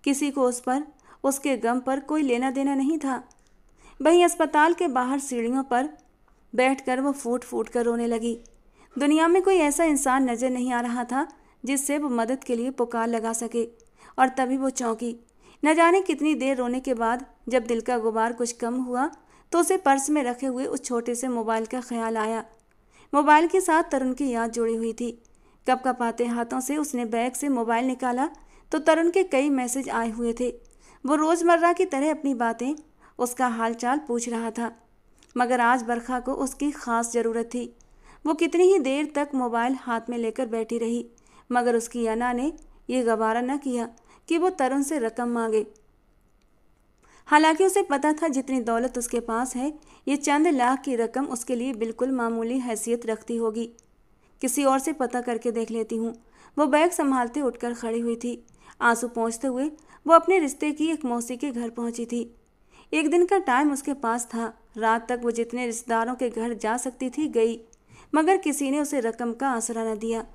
किसी को उस पर, उसके गम पर कोई लेना देना नहीं था। वहीं अस्पताल के बाहर सीढ़ियों पर बैठकर वो फूट फूट कर रोने लगी। दुनिया में कोई ऐसा इंसान नजर नहीं आ रहा था जिससे वो मदद के लिए पुकार लगा सके। और तभी वो चौंकी। न जाने कितनी देर रोने के बाद जब दिल का गुबार कुछ कम हुआ तो उसे पर्स में रखे हुए उस छोटे से मोबाइल का ख्याल आया। मोबाइल के साथ तरुण की याद जुड़ी हुई थी। कपकपाते हाथों से उसने बैग से मोबाइल निकाला तो तरुण के कई मैसेज आए हुए थे। वो रोज़मर्रा की तरह अपनी बातें, उसका हालचाल पूछ रहा था, मगर आज बरखा को उसकी ख़ास ज़रूरत थी। वो कितनी ही देर तक मोबाइल हाथ में लेकर बैठी रही, मगर उसकी अना ने यह गवारा न किया कि वो तरुण से रकम मांगे। हालांकि उसे पता था जितनी दौलत उसके पास है, ये चंद लाख की रकम उसके लिए बिल्कुल मामूली हैसियत रखती होगी। किसी और से पता करके देख लेती हूँ। वो बैग संभालते उठकर खड़ी हुई थी। आंसू पोंछते हुए वो अपने रिश्ते की एक मौसी के घर पहुंची थी। 1 दिन का टाइम उसके पास था। रात तक वो जितने रिश्तेदारों के घर जा सकती थी गई, मगर किसी ने उसे रकम का आसरा न दिया।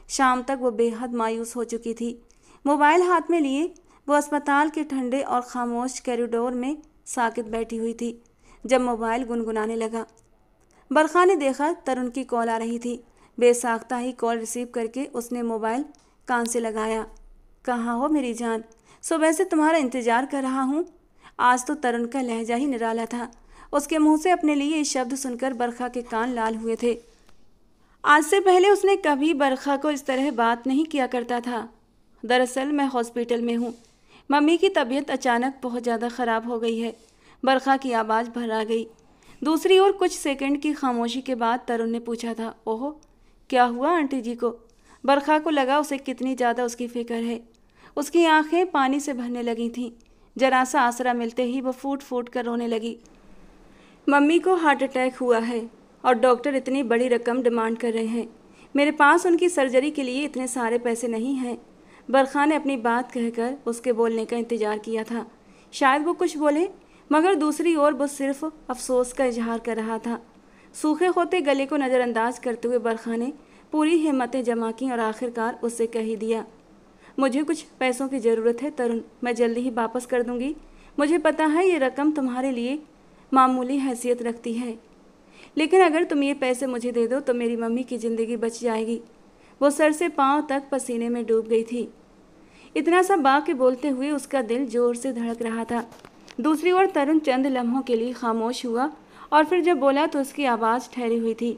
शाम तक वो बेहद मायूस हो चुकी थी। मोबाइल हाथ में लिए वो अस्पताल के ठंडे और खामोश कॉरिडोर में साकित बैठी हुई थी जब मोबाइल गुनगुनाने लगा। बरखा ने देखा तरुण की कॉल आ रही थी। बेसाख्ता ही कॉल रिसीव करके उसने मोबाइल कान से लगाया। कहाँ हो मेरी जान? सुबह से तुम्हारा इंतज़ार कर रहा हूँ। आज तो तरुण का लहजा ही निराला था। उसके मुंह से अपने लिए ये शब्द सुनकर बरखा के कान लाल हुए थे। आज से पहले उसने कभी बरखा को इस तरह बात नहीं किया करता था। दरअसल मैं हॉस्पिटल में हूँ। मम्मी की तबीयत अचानक बहुत ज़्यादा ख़राब हो गई है। बरखा की आवाज़ भरा गई। दूसरी ओर कुछ सेकंड की खामोशी के बाद तरुण ने पूछा था, ओहो, क्या हुआ आंटी जी को? बरखा को लगा उसे कितनी ज़्यादा उसकी फिक्र है। उसकी आंखें पानी से भरने लगी थीं। जरा सा आसरा मिलते ही वो फूट फूट कर रोने लगी। मम्मी को हार्ट अटैक हुआ है और डॉक्टर इतनी बड़ी रकम डिमांड कर रहे हैं। मेरे पास उनकी सर्जरी के लिए इतने सारे पैसे नहीं हैं। बरखा ने अपनी बात कहकर उसके बोलने का इंतज़ार किया था। शायद वो कुछ बोले, मगर दूसरी ओर वो सिर्फ अफसोस का इजहार कर रहा था। सूखे होते गले को नज़रअंदाज करते हुए बरखा ने पूरी हिम्मतें जमा की और आखिरकार उससे कह ही दिया, मुझे कुछ पैसों की ज़रूरत है तरुण, मैं जल्दी ही वापस कर दूंगी। मुझे पता है ये रकम तुम्हारे लिए मामूली हैसियत रखती है, लेकिन अगर तुम ये पैसे मुझे दे दो तो मेरी मम्मी की ज़िंदगी बच जाएगी। वो सर से पाँव तक पसीने में डूब गई थी। इतना सा बा के बोलते हुए उसका दिल जोर से धड़क रहा था। दूसरी ओर तरुण चंद लम्हों के लिए खामोश हुआ और फिर जब बोला तो उसकी आवाज़ ठहरी हुई थी।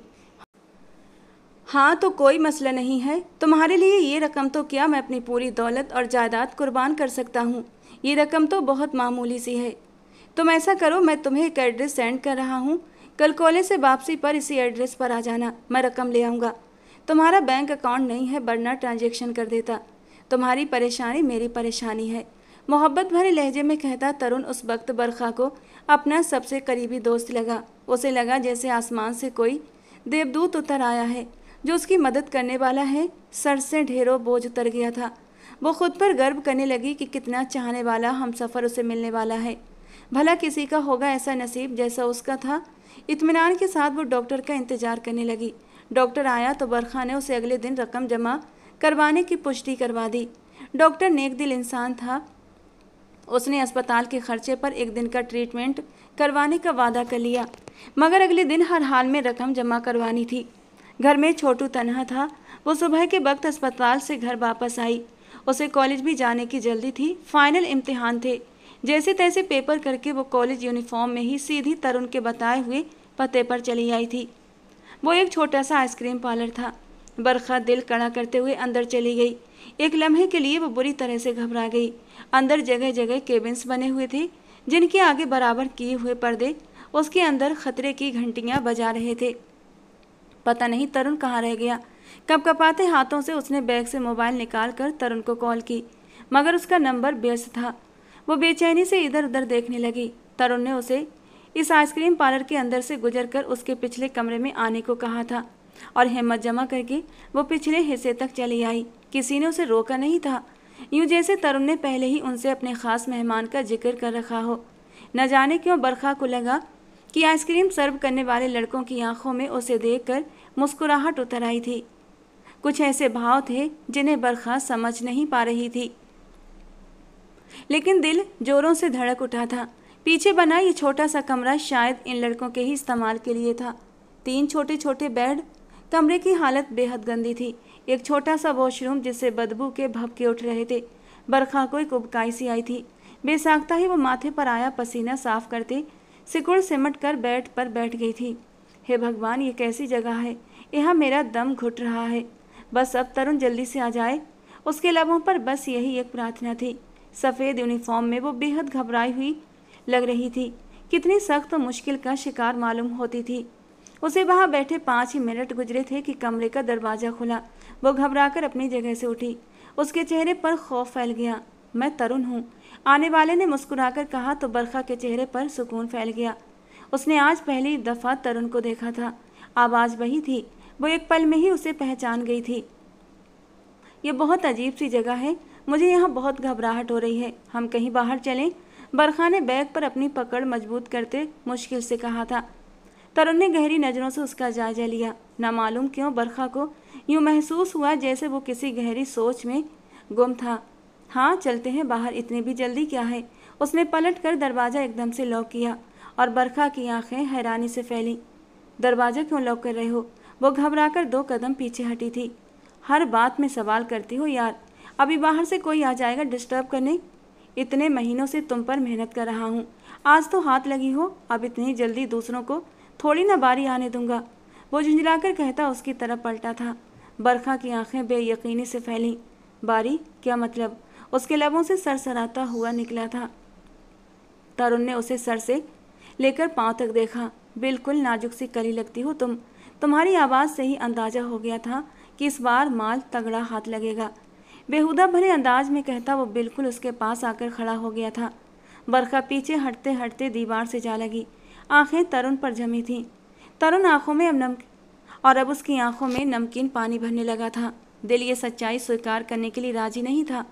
हाँ तो कोई मसला नहीं है, तुम्हारे लिए ये रकम तो क्या, मैं अपनी पूरी दौलत और जायदाद कुर्बान कर सकता हूँ। ये रकम तो बहुत मामूली सी है। तुम ऐसा करो, मैं तुम्हें एक एड्रेस सेंड कर रहा हूँ, कल कॉलेज से वापसी पर इसी एड्रेस पर आ जाना, मैं रकम ले आऊँगा। तुम्हारा बैंक अकाउंट नहीं है वरना ट्रांजैक्शन कर देता। तुम्हारी परेशानी मेरी परेशानी है, मोहब्बत भरे लहजे में कहता तरुण उस वक्त बरखा को अपना सबसे करीबी दोस्त लगा। उसे लगा जैसे आसमान से कोई देवदूत उतर आया है जो उसकी मदद करने वाला है। सर से ढेरों बोझ उतर गया था। वो खुद पर गर्व करने लगी कि कितना चाहने वाला हम सफ़र उसे मिलने वाला है। भला किसी का होगा ऐसा नसीब जैसा उसका था। इत्मीनान के साथ वो डॉक्टर का इंतजार करने लगी। डॉक्टर आया तो बरखा ने उसे अगले दिन रकम जमा करवाने की पुष्टि करवा दी। डॉक्टर नेक दिल इंसान था। उसने अस्पताल के खर्चे पर एक दिन का ट्रीटमेंट करवाने का वादा कर लिया, मगर अगले दिन हर हाल में रकम जमा करवानी थी। घर में छोटू तन्हा था। वो सुबह के वक्त अस्पताल से घर वापस आई। उसे कॉलेज भी जाने की जल्दी थी, फाइनल इम्तिहान थे। जैसे तैसे पेपर करके वो कॉलेज यूनिफॉर्म में ही सीधी तरुण के बताए हुए पते पर चली आई थी। वो एक छोटा सा आइसक्रीम पार्लर था। बरखा दिल कड़ा करते हुए अंदर चली गई। एक लम्हे के लिए वो बुरी तरह से घबरा गई। अंदर जगह जगह केबिन्स बने हुए थे जिनके आगे बराबर किए हुए पर्दे उसके अंदर खतरे की घंटियां बजा रहे थे। पता नहीं तरुण कहाँ रह गया। कपकपाते हाथों से उसने बैग से मोबाइल निकाल कर तरुण को कॉल की, मगर उसका नंबर व्यस्त था। वो बेचैनी से इधर उधर देखने लगी। तरुण ने उसे इस आइसक्रीम पार्लर के अंदर से गुजरकर उसके पिछले कमरे में आने को कहा था और हिम्मत जमा करके वो पिछले हिस्से तक चली आई। किसी ने उसे रोका नहीं था, यूं जैसे तरुण ने पहले ही उनसे अपने खास मेहमान का जिक्र कर रखा हो। न जाने क्यों बरखा को लगा कि आइसक्रीम सर्व करने वाले लड़कों की आंखों में उसे देखकर मुस्कुराहट उतर आई थी। कुछ ऐसे भाव थे जिन्हें बरखा समझ नहीं पा रही थी, लेकिन दिल जोरों से धड़क उठा था। पीछे बना ये छोटा सा कमरा शायद इन लड़कों के ही इस्तेमाल के लिए था। 3 छोटे छोटे बेड, कमरे की हालत बेहद गंदी थी। एक छोटा सा वॉशरूम जिससे बदबू के भभके उठ रहे थे। बरखा को एक उबकाई सी आई थी। बेसाख्ता ही वो माथे पर आया पसीना साफ करते सिकुड़ सिमट कर बेड पर बैठ गई थी। हे भगवान, ये कैसी जगह है, यहाँ मेरा दम घुट रहा है। बस अब तरुण जल्दी से आ जाए। उसके लबों पर बस यही एक प्रार्थना थी। सफ़ेद यूनिफॉर्म में वो बेहद घबराई हुई लग रही थी। कितनी सख्त और मुश्किल का शिकार मालूम होती थी। उसे वहाँ बैठे 5 ही मिनट गुजरे थे कि कमरे का दरवाज़ा खुला। वो घबराकर अपनी जगह से उठी। उसके चेहरे पर खौफ फैल गया। मैं तरुण हूँ, आने वाले ने मुस्कुराकर कहा तो बरखा के चेहरे पर सुकून फैल गया। उसने आज पहली दफ़ा तरुण को देखा था। आवाज़ वही थी। वो एक पल में ही उसे पहचान गई थी। ये बहुत अजीब सी जगह है, मुझे यहाँ बहुत घबराहट हो रही है, हम कहीं बाहर चलें? बरखा ने बैग पर अपनी पकड़ मजबूत करते मुश्किल से कहा था। तरुण ने गहरी नज़रों से उसका जायजा लिया। न मालूम क्यों बरखा को यूँ महसूस हुआ जैसे वो किसी गहरी सोच में गुम था। हाँ चलते हैं बाहर, इतनी भी जल्दी क्या है? उसने पलट कर दरवाज़ा एकदम से लॉक किया और बरखा की आंखें हैरानी से फैलीं। दरवाज़ा क्यों लॉक कर रहे हो? वो घबराकर 2 कदम पीछे हटी थी। हर बात में सवाल करती हो यार, अभी बाहर से कोई आ जाएगा डिस्टर्ब करने। इतने महीनों से तुम पर मेहनत कर रहा हूँ, आज तो हाथ लगी हो, अब इतनी जल्दी दूसरों को थोड़ी ना बारी आने दूंगा। वो झुंझलाकर कहता उसकी तरफ पलटा था। बरखा की आंखें बेयकीनी से फैलीं। बारी? क्या मतलब? उसके लबों से सरसराता हुआ निकला था। तरुण ने उसे सर से लेकर पांव तक देखा। बिल्कुल नाजुक सी कली लगती हो तुम। तुम्हारी आवाज़ से ही अंदाजा हो गया था कि इस बार माल तगड़ा हाथ लगेगा। बेहुदा भरे अंदाज में कहता वो बिल्कुल उसके पास आकर खड़ा हो गया था। बरखा पीछे हटते हटते दीवार से जा लगी। आंखें तरुण पर जमी थीं। तरुण आंखों में अब उसकी आंखों में नमकीन पानी भरने लगा था। दिल ये सच्चाई स्वीकार करने के लिए राजी नहीं था।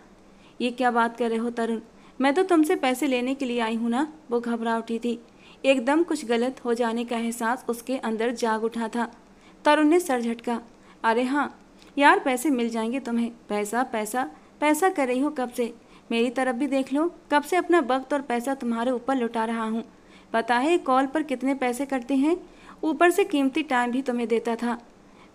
ये क्या बात कर रहे हो तरुण? मैं तो तुमसे पैसे लेने के लिए आई हूँ ना। वो घबरा उठी थी। एकदम कुछ गलत हो जाने का एहसास उसके अंदर जाग उठा था। तरुण ने सर झटका। अरे हाँ यार, पैसे मिल जाएंगे तुम्हें। पैसा पैसा पैसा कर रही हो कब से? मेरी तरफ भी देख लो, कब से अपना वक्त और पैसा तुम्हारे ऊपर लुटा रहा हूँ। पता है कॉल पर कितने पैसे कटते हैं? ऊपर से कीमती टाइम भी तुम्हें देता था।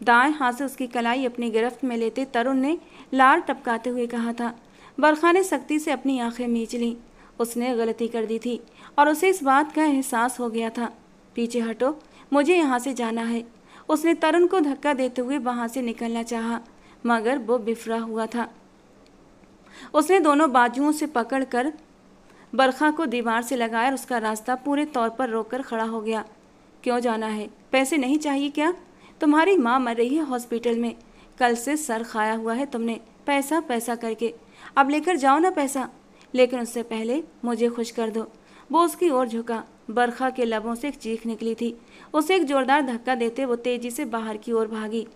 दाएं हाथ से उसकी कलाई अपनी गिरफ्त में लेते तरुण ने लार टपकाते हुए कहा था। बरखा ने सख्ती से अपनी आंखें मींच लीं। उसने गलती कर दी थी और उसे इस बात का एहसास हो गया था। पीछे हटो, मुझे यहाँ से जाना है। उसने तरुण को धक्का देते हुए वहां से निकलना चाहा, मगर वो बिफरा हुआ था। उसने दोनों बाजुओं से पकड़कर बरखा को दीवार से लगाया और उसका रास्ता पूरे तौर पर रोककर खड़ा हो गया। क्यों जाना है? पैसे नहीं चाहिए क्या? तुम्हारी माँ मर रही है हॉस्पिटल में, कल से सर खाया हुआ है तुमने पैसा पैसा करके, अब लेकर जाओ ना पैसा, लेकिन उससे पहले मुझे खुश कर दो। वो उसकी ओर झुका। बरखा के लबों से एक चीख निकली थी। उसे एक जोरदार धक्का देते वो तेजी से बाहर की ओर भागी।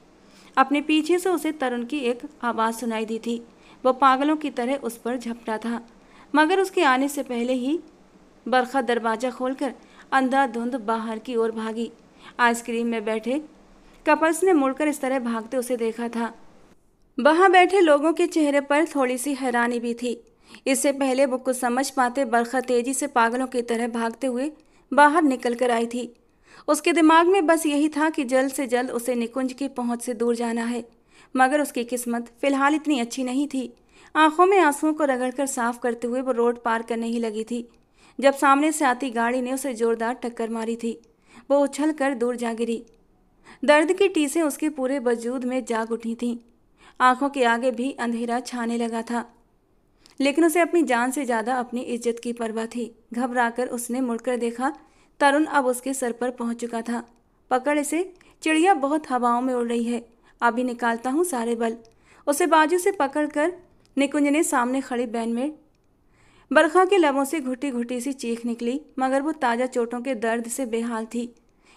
अपने पीछे से उसे तरुण की एक आवाज़ सुनाई दी थी। वो पागलों की तरह उस पर झपटा था, मगर उसके आने से पहले ही बरखा दरवाज़ा खोलकर अंधाधुंध बाहर की ओर भागी। आइसक्रीम में बैठे कपल्स ने मुड़कर इस तरह भागते उसे देखा था। वहां बैठे लोगों के चेहरे पर थोड़ी सी हैरानी भी थी। इससे पहले वो कुछ समझ पाते बरखा तेजी से पागलों की तरह भागते हुए बाहर निकल कर आई थी। उसके दिमाग में बस यही था कि जल्द से जल्द उसे निकुंज की पहुंच से दूर जाना है, मगर उसकी किस्मत फिलहाल इतनी अच्छी नहीं थी। आंखों में आंसुओं को रगड़कर साफ करते हुए वो रोड पार करने ही लगी थी, जब सामने से आती गाड़ी ने उसे जोरदार टक्कर मारी थी। वो उछल कर दूर जा गिरी। दर्द की टीसें उसके पूरे वजूद में जाग उठी थीं। आंखों के आगे भी अंधेरा छाने लगा था, लेकिन उसे अपनी जान से ज़्यादा अपनी इज्जत की परवाह थी। घबराकर उसने मुड़कर देखा। तरुण अब उसके सर पर पहुंच चुका था। पकड़ इसे, चिड़िया बहुत हवाओं में उड़ रही है, अभी निकालता हूँ सारे बल। उसे बाजू से पकड़कर निकुंज ने सामने खड़ी बैन में। बरखा के लबों से घुटी घुटी सी चीख निकली, मगर वो ताज़ा चोटों के दर्द से बेहाल थी।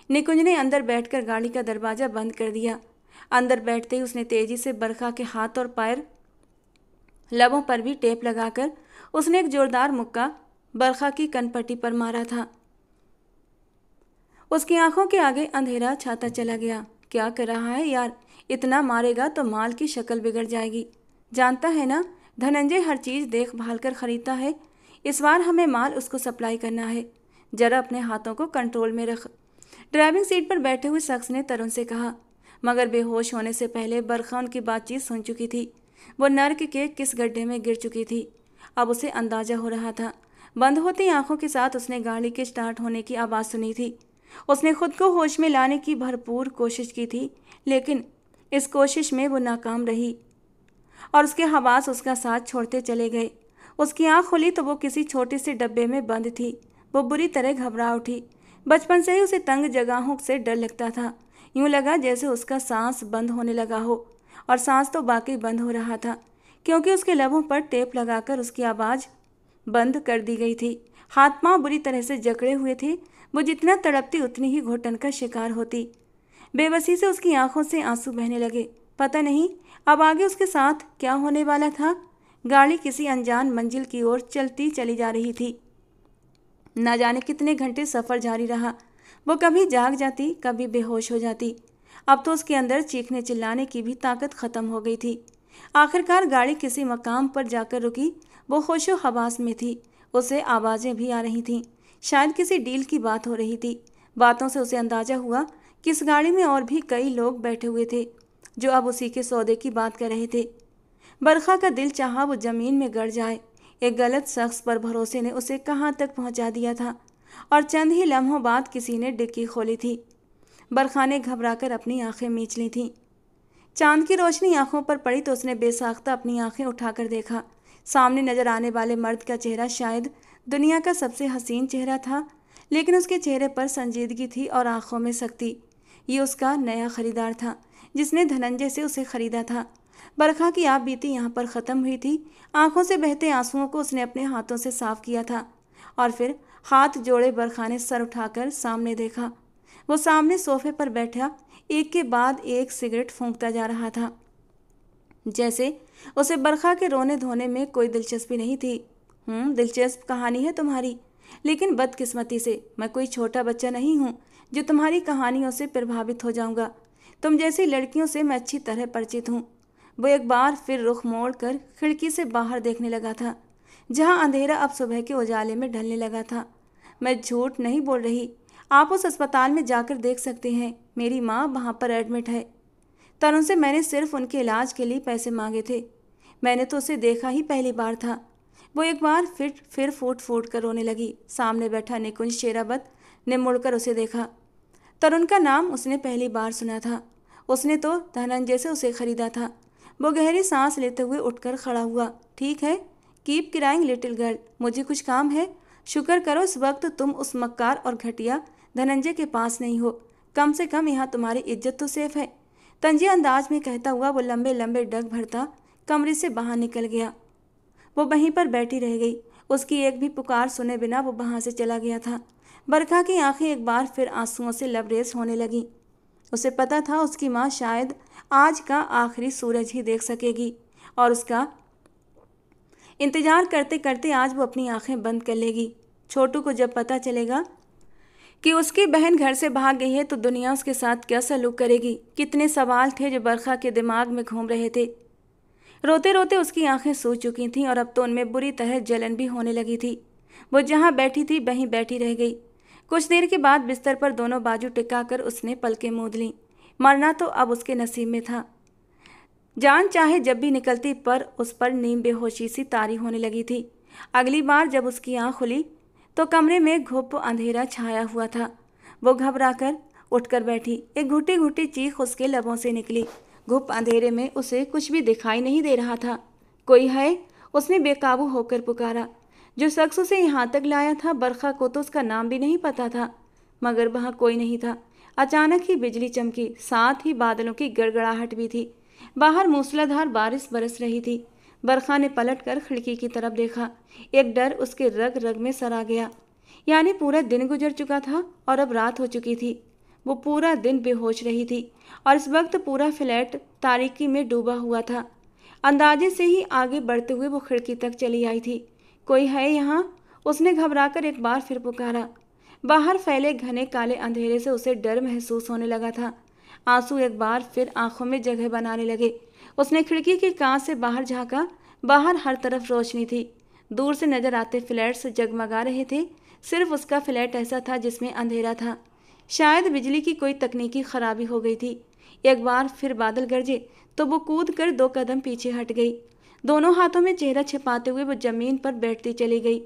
निकुंज ने अंदर बैठकर गाड़ी का दरवाज़ा बंद कर दिया। अंदर बैठते ही उसने तेजी से बरखा के हाथ और पैर, लबों पर भी टेप लगाकर उसने एक जोरदार मुक्का बरखा की कनपट्टी पर मारा था। उसकी आंखों के आगे अंधेरा छाता चला गया। क्या कर रहा है यार, इतना मारेगा तो माल की शक्ल बिगड़ जाएगी। जानता है ना, धनंजय हर चीज़ देखभाल कर खरीदता है। इस बार हमें माल उसको सप्लाई करना है, जरा अपने हाथों को कंट्रोल में रख। ड्राइविंग सीट पर बैठे हुए शख्स ने तरुण से कहा, मगर बेहोश होने से पहले बरखा उनकी बातचीत सुन चुकी थी। वो नर्क के किस गड्ढे में गिर चुकी थी, अब उसे अंदाजा हो रहा था। बंद होती आंखों के साथ उसने गाड़ी के स्टार्ट होने की आवाज़ सुनी थी। उसने खुद को होश में लाने की भरपूर कोशिश की थी, लेकिन इस कोशिश में वो नाकाम रही और उसके हवास उसका साथ छोड़ते चले गए। उसकी आंख खुली तो वो किसी छोटे से डब्बे में बंद थी। वो बुरी तरह घबरा उठी। बचपन से ही उसे तंग जगहों से डर लगता था। यूँ लगा जैसे उसका सांस बंद होने लगा हो, और सांस तो वाकई बंद हो रहा था, क्योंकि उसके लबों पर टेप लगाकर उसकी आवाज़ बंद कर दी गई थी। हाथ पांव बुरी तरह से जकड़े हुए थे। वो जितना तड़पती उतनी ही घुटन का शिकार होती। बेबसी से उसकी आंखों से आंसू बहने लगे। पता नहीं अब आगे उसके साथ क्या होने वाला था। गाड़ी किसी अनजान मंजिल की ओर चलती चली जा रही थी। न जाने कितने घंटे सफ़र जारी रहा। वो कभी जाग जाती, कभी बेहोश हो जाती। अब तो उसके अंदर चीखने चिल्लाने की भी ताकत ख़त्म हो गई थी। आखिरकार गाड़ी किसी मकाम पर जाकर रुकी। वो होशो हवास में थी। उसे आवाज़ें भी आ रही थीं। शायद किसी डील की बात हो रही थी। बातों से उसे अंदाज़ा हुआ कि इस गाड़ी में और भी कई लोग बैठे हुए थे, जो अब उसी के सौदे की बात कर रहे थे। बरखा का दिल चाहा वो ज़मीन में गड़ जाए। एक गलत शख्स पर भरोसे ने उसे कहाँ तक पहुँचा दिया था, और चंद ही लम्हों बाद किसी ने डिक्की खोली थी। बरखा ने घबराकर अपनी आंखें मींच ली थीं। चांद की रोशनी आंखों पर पड़ी तो उसने बेसाख्ता अपनी आंखें उठाकर देखा। सामने नजर आने वाले मर्द का चेहरा शायद दुनिया का सबसे हसीन चेहरा था, लेकिन उसके चेहरे पर संजीदगी थी और आंखों में सख्ती। ये उसका नया खरीदार था, जिसने धनंजय से उसे खरीदा था। बरखा की आप बीती यहाँ पर ख़त्म हुई थी। आंखों से बहते आंसुओं को उसने अपने हाथों से साफ किया था, और फिर हाथ जोड़े बरखा ने सर उठाकर सामने देखा। वो सामने सोफे पर बैठा एक के बाद एक सिगरेट फूंकता जा रहा था, जैसे उसे बरखा के रोने धोने में कोई दिलचस्पी नहीं थी। दिलचस्प कहानी है तुम्हारी, लेकिन बदकिस्मती से मैं कोई छोटा बच्चा नहीं हूँ जो तुम्हारी कहानियों से प्रभावित हो जाऊँगा। तुम जैसी लड़कियों से मैं अच्छी तरह परिचित हूँ। वो एक बार फिर रुख मोड़ कर खिड़की से बाहर देखने लगा था, जहाँ अंधेरा अब सुबह के उजाले में ढलने लगा था। मैं झूठ नहीं बोल रही, आप उस अस्पताल में जाकर देख सकते हैं। मेरी माँ वहाँ पर एडमिट है। तरुण से मैंने सिर्फ उनके इलाज के लिए पैसे मांगे थे। मैंने तो उसे देखा ही पहली बार था। वो एक बार फिर फूट फूट कर रोने लगी। सामने बैठा निकुंज शेरावत ने मुड़कर उसे देखा। तरुण का नाम उसने पहली बार सुना था। उसने तो धनंजय से उसे खरीदा था। वो गहरी सांस लेते हुए उठकर खड़ा हुआ। ठीक है, कीप क्राइंग लिटिल गर्ल, मुझे कुछ काम है। शुक्र करो इस वक्त तुम उस मक्कार और घटिया धनंजय के पास नहीं हो। कम से कम यहाँ तुम्हारी इज्जत तो सेफ है। तंजी अंदाज में कहता हुआ वो लंबे लंबे डग भरता कमरे से बाहर निकल गया। वो वहीं पर बैठी रह गई। उसकी एक भी पुकार सुने बिना वो वहाँ से चला गया था। बरखा की आंखें एक बार फिर आंसुओं से लबरेज होने लगीं। उसे पता था उसकी माँ शायद आज का आखिरी सूरज ही देख सकेगी और उसका इंतजार करते करते आज वो अपनी आंखें बंद कर लेगी। छोटू को जब पता चलेगा कि उसकी बहन घर से भाग गई है तो दुनिया उसके साथ क्या सलूक करेगी। कितने सवाल थे जो बरखा के दिमाग में घूम रहे थे। रोते रोते उसकी आंखें सूज चुकी थीं और अब तो उनमें बुरी तरह जलन भी होने लगी थी। वो जहाँ बैठी थी वहीं बैठी रह गई। कुछ देर के बाद बिस्तर पर दोनों बाजू टिकाकर उसने पलकें मूंद लीं। मरना तो अब उसके नसीब में था। जान चाहे जब भी निकलती पर उस पर नीम बेहोशी सी तारी होने लगी थी। अगली बार जब उसकी आंख खुली तो कमरे में घुप अंधेरा छाया हुआ था। वो घबराकर उठकर बैठी। एक घुटी घुटी चीख उसके लबों से निकली। घुप अंधेरे में उसे कुछ भी दिखाई नहीं दे रहा था। कोई है? उसने बेकाबू होकर पुकारा। जो शख्स उसे यहाँ तक लाया था, बरखा को तो उसका नाम भी नहीं पता था, मगर वहाँ कोई नहीं था। अचानक ही बिजली चमकी, साथ ही बादलों की गड़गड़ाहट भी थी। बाहर मूसलाधार बारिश बरस रही थी। बरखा ने पलटकर खिड़की की तरफ देखा। एक डर उसके रग रग में सरा गया। यानी पूरा दिन गुजर चुका था और अब रात हो चुकी थी। वो पूरा दिन बेहोश रही थी और इस वक्त पूरा फ्लैट तारीकी में डूबा हुआ था। अंदाजे से ही आगे बढ़ते हुए वो खिड़की तक चली आई थी। कोई है यहाँ? उसने घबराकर एक बार फिर पुकारा। बाहर फैले घने काले अंधेरे से उसे डर महसूस होने लगा था। आंसू एक बार फिर आंखों में जगह बनाने लगे। उसने खिड़की के कांच से बाहर झांका। बाहर हर तरफ रोशनी थी। दूर से नजर आते फ्लैट्स जगमगा रहे थे। सिर्फ उसका फ्लैट ऐसा था जिसमें अंधेरा था। शायद बिजली की कोई तकनीकी खराबी हो गई थी। एक बार फिर बादल गरजे तो वो कूद कर 2 कदम पीछे हट गई। दोनों हाथों में चेहरा छिपाते हुए वो जमीन पर बैठती चली गई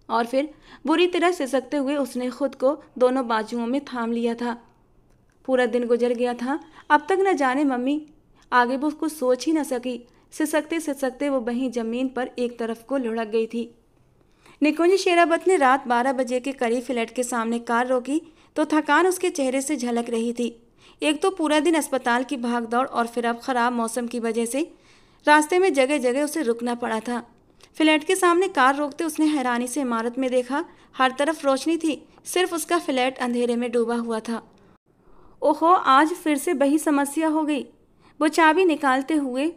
और फिर बुरी तरह सिसकते हुए उसने खुद को दोनों बाजुओं में थाम लिया था। पूरा दिन गुजर गया था। अब तक न जाने मम्मी आगे वो कुछ सोच ही न सकी। सिसकते सिसकते वो वहीं जमीन पर एक तरफ को लुढ़क गई थी। निकुंज शेरावत ने रात 12 बजे के करीब फ्लैट के सामने कार रोकी तो थकान उसके चेहरे से झलक रही थी। एक तो पूरा दिन अस्पताल की भागदौड़ और फिर अब खराब मौसम की वजह से रास्ते में जगह जगह उसे रुकना पड़ा था। फ्लैट के सामने कार रोकते उसने हैरानी से इमारत में देखा। हर तरफ रोशनी थी, सिर्फ उसका फ्लैट अंधेरे में डूबा हुआ था। ओहो, आज फिर से वही समस्या हो गई। वो चाबी निकालते हुए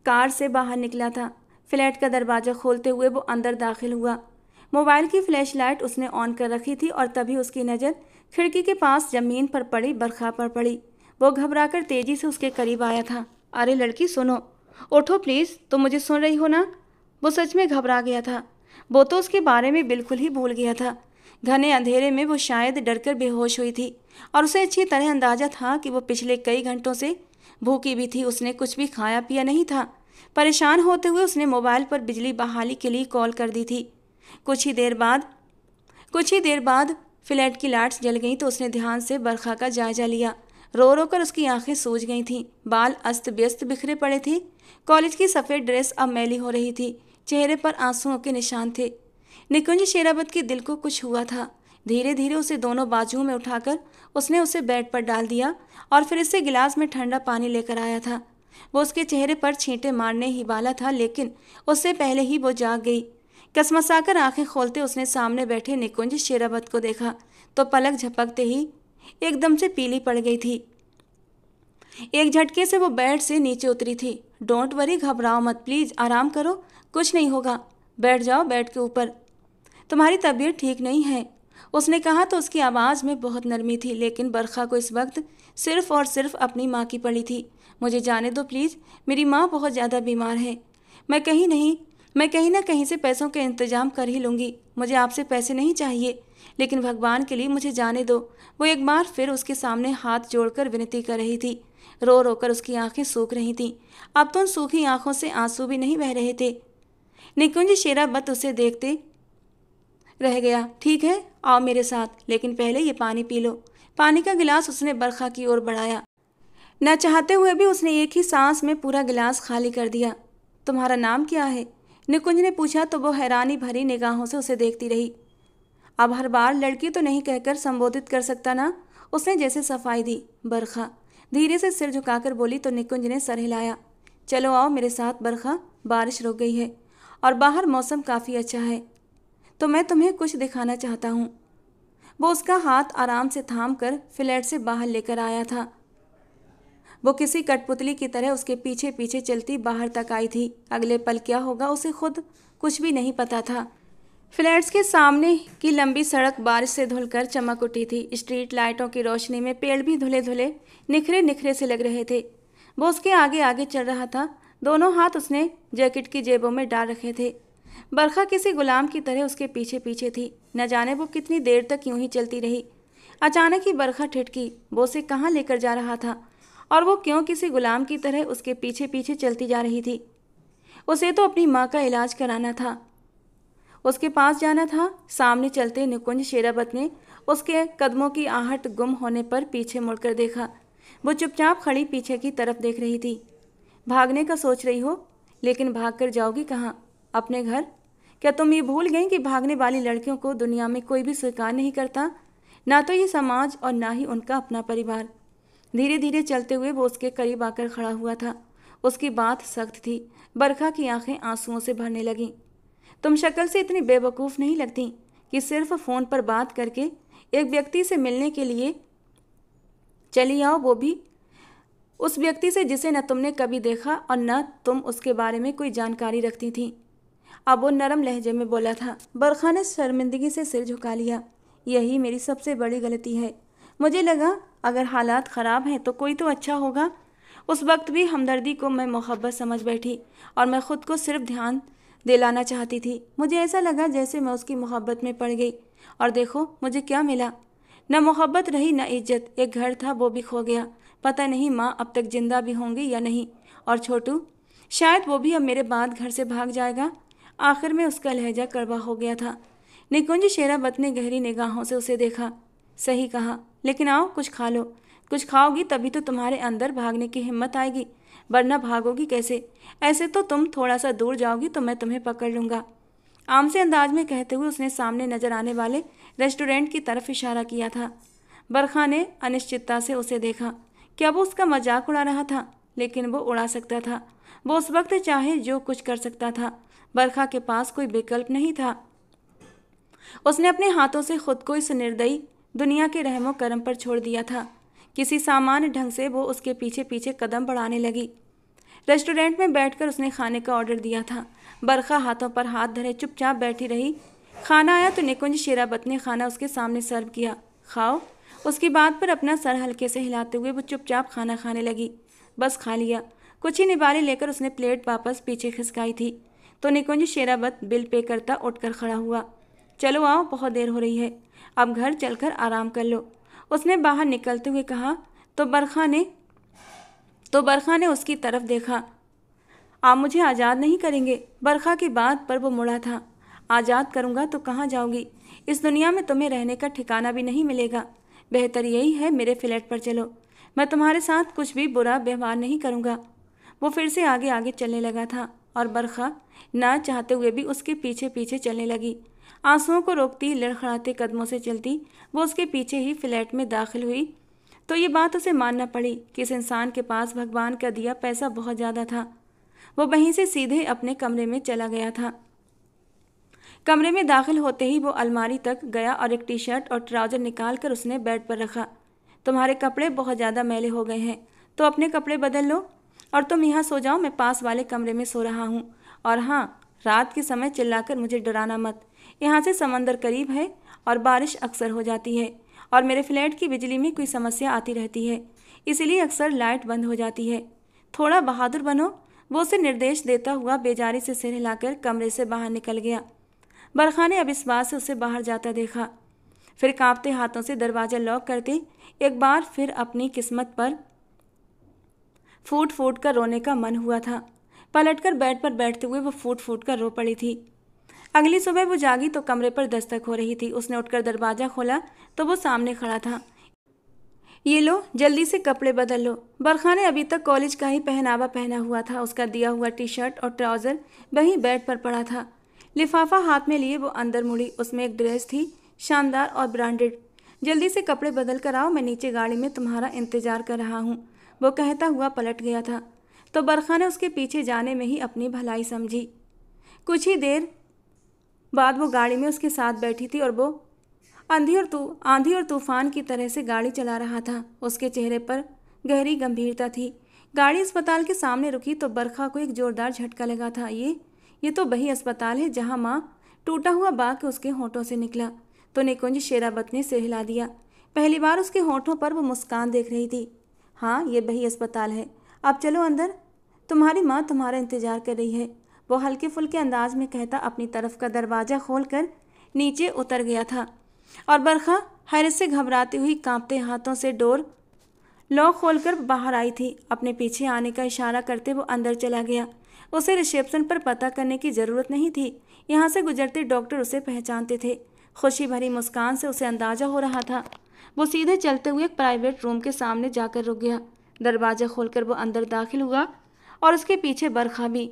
कार से बाहर निकला था। फ्लैट का दरवाज़ा खोलते हुए वो अंदर दाखिल हुआ। मोबाइल की फ्लैशलाइट उसने ऑन कर रखी थी और तभी उसकी नज़र खिड़की के पास ज़मीन पर पड़ी बरखा पर पड़ी। वो घबराकर तेज़ी से उसके करीब आया था। अरे लड़की सुनो, उठो प्लीज़, तुम मुझे सुन रही हो ना? वो सच में घबरा गया था। वो तो उसके बारे में बिल्कुल ही भूल गया था। घने अंधेरे में वो शायद डरकर बेहोश हुई थी और उसे अच्छी तरह अंदाजा था कि वो पिछले कई घंटों से भूखी भी थी। उसने कुछ भी खाया पिया नहीं था। परेशान होते हुए उसने मोबाइल पर बिजली बहाली के लिए कॉल कर दी थी। कुछ ही देर बाद फ्लैट की लाइट्स जल गईं तो उसने ध्यान से बरखा का जायजा लिया। रो रो कर उसकी आंखें सूज गई थीं। बाल अस्त व्यस्त बिखरे पड़े थे। कॉलेज की सफ़ेद ड्रेस अब मैली हो रही थी। चेहरे पर आंसुओं के निशान थे। निकुंज शेरावत के दिल को कुछ हुआ था। धीरे धीरे उसे दोनों बाजुओं में उठाकर उसने उसे बेड पर डाल दिया और फिर इससे गिलास में ठंडा पानी लेकर आया था। वो उसके चेहरे पर छींटे मारने ही वाला था, लेकिन उससे पहले ही वो जाग गई। कसमसाकर आंखें खोलते उसने सामने बैठे निकुंज शेरावत को देखा तो पलक झपकते ही एकदम से पीली पड़ गई थी। एक झटके से वो बेड से नीचे उतरी थी। डोंट वरी, घबराओ मत, प्लीज़ आराम करो, कुछ नहीं होगा, बैठ जाओ बेड के ऊपर। तुम्हारी तबीयत ठीक नहीं है, उसने कहा तो उसकी आवाज़ में बहुत नरमी थी। लेकिन बरखा को इस वक्त सिर्फ और सिर्फ अपनी माँ की पड़ी थी। मुझे जाने दो प्लीज़, मेरी माँ बहुत ज़्यादा बीमार है। मैं कहीं ना कहीं से पैसों के इंतजाम कर ही लूँगी। मुझे आपसे पैसे नहीं चाहिए, लेकिन भगवान के लिए मुझे जाने दो। वो एक बार फिर उसके सामने हाथ जोड़कर विनती कर रही थी। रो रो कर उसकी आंखें सूख रही थीं। अब तो उन सूखी आंखों से आंसू भी नहीं बह रहे थे। निकुंज शेरावत उसे देखते रह गया। ठीक है, आओ मेरे साथ, लेकिन पहले ये पानी पी लो। पानी का गिलास उसने बरखा की ओर बढ़ाया। न चाहते हुए भी उसने एक ही सांस में पूरा गिलास खाली कर दिया। तुम्हारा नाम क्या है? निकुंज ने पूछा तो वो हैरानी भरी निगाहों से उसे देखती रही। अब हर बार लड़की तो नहीं कहकर संबोधित कर सकता ना, उसने जैसे सफाई दी। बरखा धीरे से सिर झुकाकर बोली तो निकुंज ने सर हिलाया। चलो आओ मेरे साथ बरखा, बारिश रुक गई है और बाहर मौसम काफ़ी अच्छा है, तो मैं तुम्हें कुछ दिखाना चाहता हूँ। वो उसका हाथ आराम से थाम कर फ्लैट से बाहर लेकर आया था। वो किसी कठपुतली की तरह उसके पीछे पीछे चलती बाहर तक आई थी। अगले पल क्या होगा उसे खुद कुछ भी नहीं पता था। फ्लैट्स के सामने की लंबी सड़क बारिश से धुलकर चमक उठी थी। स्ट्रीट लाइटों की रोशनी में पेड़ भी धुले धुले निखरे निखरे से लग रहे थे। वो उसके आगे आगे चल रहा था। दोनों हाथ उसने जैकेट की जेबों में डाल रखे थे। बरखा किसी गुलाम की तरह उसके पीछे पीछे थी। न जाने वो कितनी देर तक यूं ही चलती रही। अचानक ही बरखा ठिठकी। वो उसे कहाँ लेकर जा रहा था और वो क्यों किसी गुलाम की तरह उसके पीछे पीछे चलती जा रही थी? उसे तो अपनी माँ का इलाज कराना था, उसके पास जाना था। सामने चलते निकुंज शेरावत ने उसके कदमों की आहट गुम होने पर पीछे मुड़कर देखा। वो चुपचाप खड़ी पीछे की तरफ देख रही थी। भागने का सोच रही हो, लेकिन भाग कर जाओगी कहाँ? अपने घर? क्या तुम ये भूल गई कि भागने वाली लड़कियों को दुनिया में कोई भी स्वीकार नहीं करता, ना तो ये समाज और ना ही उनका अपना परिवार। धीरे धीरे चलते हुए वो उसके करीब आकर खड़ा हुआ था। उसकी बात सख्त थी। बरखा की आंखें आंसुओं से भरने लगीं। तुम शक्ल से इतनी बेवकूफ़ नहीं लगती कि सिर्फ फ़ोन पर बात करके एक व्यक्ति से मिलने के लिए चली आओ, वो भी उस व्यक्ति से जिसे न तुमने कभी देखा और न तुम उसके बारे में कोई जानकारी रखती थी। अब वो नरम लहजे में बोला था। बरखा ने शर्मिंदगी से सिर झुका लिया। यही मेरी सबसे बड़ी गलती है। मुझे लगा अगर हालात ख़राब हैं तो कोई तो अच्छा होगा। उस वक्त भी हमदर्दी को मैं मोहब्बत समझ बैठी और मैं ख़ुद को सिर्फ ध्यान दिलाना चाहती थी। मुझे ऐसा लगा जैसे मैं उसकी मोहब्बत में पड़ गई, और देखो मुझे क्या मिला। न मोहब्बत रही न इज्जत। एक घर था वो भी खो गया। पता नहीं माँ अब तक जिंदा भी होंगी या नहीं, और छोटू शायद वो भी अब मेरे बाद घर से भाग जाएगा। आखिर में उसका लहजा कड़वा हो गया था। निकुंज शेरावत ने गहरी निगाहों से उसे देखा। सही कहा, लेकिन आओ कुछ खा लो। कुछ खाओगी तभी तो तुम्हारे अंदर भागने की हिम्मत आएगी, वरना भागोगी कैसे? ऐसे तो तुम थोड़ा सा दूर जाओगी तो मैं तुम्हें पकड़ लूँगा। आम से अंदाज में कहते हुए उसने सामने नजर आने वाले रेस्टोरेंट की तरफ इशारा किया था। बरखा ने अनिश्चितता से उसे देखा। क्या वो उसका मजाक उड़ा रहा था? लेकिन वो उड़ा सकता था। वो उस वक्त चाहे जो कुछ कर सकता था। बरखा के पास कोई विकल्प नहीं था। उसने अपने हाथों से खुद को इस निर्दयी दुनिया के रहमो करम पर छोड़ दिया था। किसी सामान्य ढंग से वो उसके पीछे पीछे कदम बढ़ाने लगी। रेस्टोरेंट में बैठकर उसने खाने का ऑर्डर दिया था। बरखा हाथों पर हाथ धरे चुपचाप बैठी रही। खाना आया तो निकुंज शेरावत ने खाना उसके सामने सर्व किया। खाओ। उसकी बात पर अपना सर हल्के से हिलाते हुए वो चुपचाप खाना खाने लगी। बस खा लिया। कुछ ही निवाले लेकर उसने प्लेट वापस पीछे खिसकाई थी तो निकुंज शेरावत बिल पे करता उठकर खड़ा हुआ। चलो आओ, बहुत देर हो रही है, अब घर चलकर आराम कर लो, उसने बाहर निकलते हुए कहा। तो बरखा ने उसकी तरफ देखा। आप मुझे आज़ाद नहीं करेंगे? बरखा की बात पर वो मुड़ा था। आज़ाद करूँगा तो कहाँ जाओगी? इस दुनिया में तुम्हें रहने का ठिकाना भी नहीं मिलेगा। बेहतर यही है मेरे फ्लैट पर चलो, मैं तुम्हारे साथ कुछ भी बुरा व्यवहार नहीं करूँगा। वो फिर से आगे आगे चलने लगा था और बरखा ना चाहते हुए भी उसके पीछे पीछे चलने लगी। आंसुओं को रोकती लड़खड़ाते कदमों से चलती वो उसके पीछे ही फ्लैट में दाखिल हुई तो ये बात उसे मानना पड़ी कि इस इंसान के पास भगवान का दिया पैसा बहुत ज़्यादा था। वो वहीं से सीधे अपने कमरे में चला गया था। कमरे में दाखिल होते ही वो अलमारी तक गया और एक टी शर्ट और ट्राउज़र निकाल कर उसने बेड पर रखा। तुम्हारे कपड़े बहुत ज़्यादा मैले हो गए हैं, तो अपने कपड़े बदल लो और तुम यहाँ सो जाओ, मैं पास वाले कमरे में सो रहा हूँ। और हाँ, रात के समय चिल्लाकर मुझे डराना मत। यहाँ से समंदर करीब है और बारिश अक्सर हो जाती है और मेरे फ्लैट की बिजली में कोई समस्या आती रहती है, इसीलिए अक्सर लाइट बंद हो जाती है। थोड़ा बहादुर बनो। वो उसे निर्देश देता हुआ बेजारी से सिर हिलाकर कमरे से बाहर निकल गया। बरखा ने अब इस बात से उसे बाहर जाता देखा। फिर कांपते हाथों से दरवाज़ा लॉक करते एक बार फिर अपनी किस्मत पर फूट फूट कर रोने का मन हुआ था। पलटकर बेड पर बैठते हुए वो फूट फूट कर रो पड़ी थी। अगली सुबह वो जागी तो कमरे पर दस्तक हो रही थी। उसने उठकर दरवाज़ा खोला तो वो सामने खड़ा था। ये लो, जल्दी से कपड़े बदल लो। बरखा ने अभी तक कॉलेज का ही पहनावा पहना हुआ था। उसका दिया हुआ टी शर्ट और ट्राउज़र वहीं बेड पर पड़ा था। लिफाफा हाथ में लिए वो अंदर मुड़ी। उसमें एक ड्रेस थी, शानदार और ब्रांडेड। जल्दी से कपड़े बदल कर आओ, मैं नीचे गाड़ी में तुम्हारा इंतजार कर रहा हूँ, वो कहता हुआ पलट गया था। तो बरखा ने उसके पीछे जाने में ही अपनी भलाई समझी। कुछ ही देर बाद वो गाड़ी में उसके साथ बैठी थी और वो आंधी और तूफान की तरह से गाड़ी चला रहा था। उसके चेहरे पर गहरी गंभीरता थी। गाड़ी अस्पताल के सामने रुकी तो बरखा को एक जोरदार झटका लगा था। ये तो वही अस्पताल है जहां माँ, टूटा हुआ बाग उसके होठों से निकला। तो निकुंज शेरावत ने सिर हिला दिया। पहली बार उसके होठों पर वो मुस्कान देख रही थी। हाँ, ये वही अस्पताल है। अब चलो अंदर, तुम्हारी माँ तुम्हारा इंतजार कर रही है, वो हल्के फुल्के अंदाज में कहता अपनी तरफ का दरवाज़ा खोलकर नीचे उतर गया था। और बरखा हैरत से घबराती हुई कांपते हाथों से डोर लॉक खोलकर बाहर आई थी। अपने पीछे आने का इशारा करते वो अंदर चला गया। उसे रिसेप्शन पर पता करने की ज़रूरत नहीं थी। यहाँ से गुजरते डॉक्टर उसे पहचानते थे। खुशी भरी मुस्कान से उसे अंदाज़ा हो रहा था। वो सीधे चलते हुए एक प्राइवेट रूम के सामने जाकर रुक गया। दरवाज़ा खोलकर वो अंदर दाखिल हुआ और उसके पीछे बरखा भी।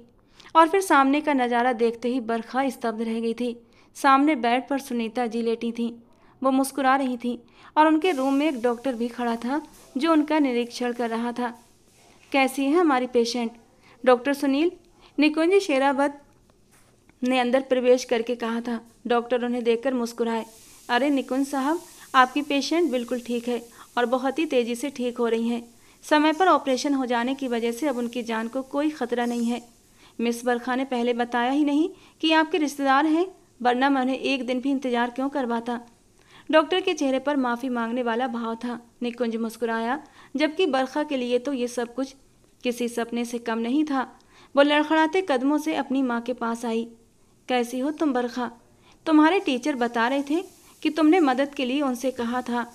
और फिर सामने का नज़ारा देखते ही बरखा स्तब्ध रह गई थी। सामने बेड पर सुनीता जी लेटी थीं। वो मुस्कुरा रही थीं और उनके रूम में एक डॉक्टर भी खड़ा था जो उनका निरीक्षण कर रहा था। कैसी है हमारी पेशेंट? डॉक्टर सुनील, निकुंज शेरावत ने अंदर प्रवेश करके कहा था। डॉक्टर उन्हें देखकर मुस्कुराए। अरे निकुंज साहब, आपकी पेशेंट बिल्कुल ठीक है और बहुत ही तेज़ी से ठीक हो रही हैं। समय पर ऑपरेशन हो जाने की वजह से अब उनकी जान को कोई खतरा नहीं है। मिस बरखा ने पहले बताया ही नहीं कि आपके रिश्तेदार हैं, वरना मैं उन्हें एक दिन भी इंतजार क्यों करवाता। डॉक्टर के चेहरे पर माफ़ी मांगने वाला भाव था। निकुंज मुस्कुराया, जबकि बरखा के लिए तो ये सब कुछ किसी सपने से कम नहीं था। वो लड़खड़ाते कदमों से अपनी माँ के पास आई। कैसी हो तुम बरखा? तुम्हारे टीचर बता रहे थे कि तुमने मदद के लिए उनसे कहा था।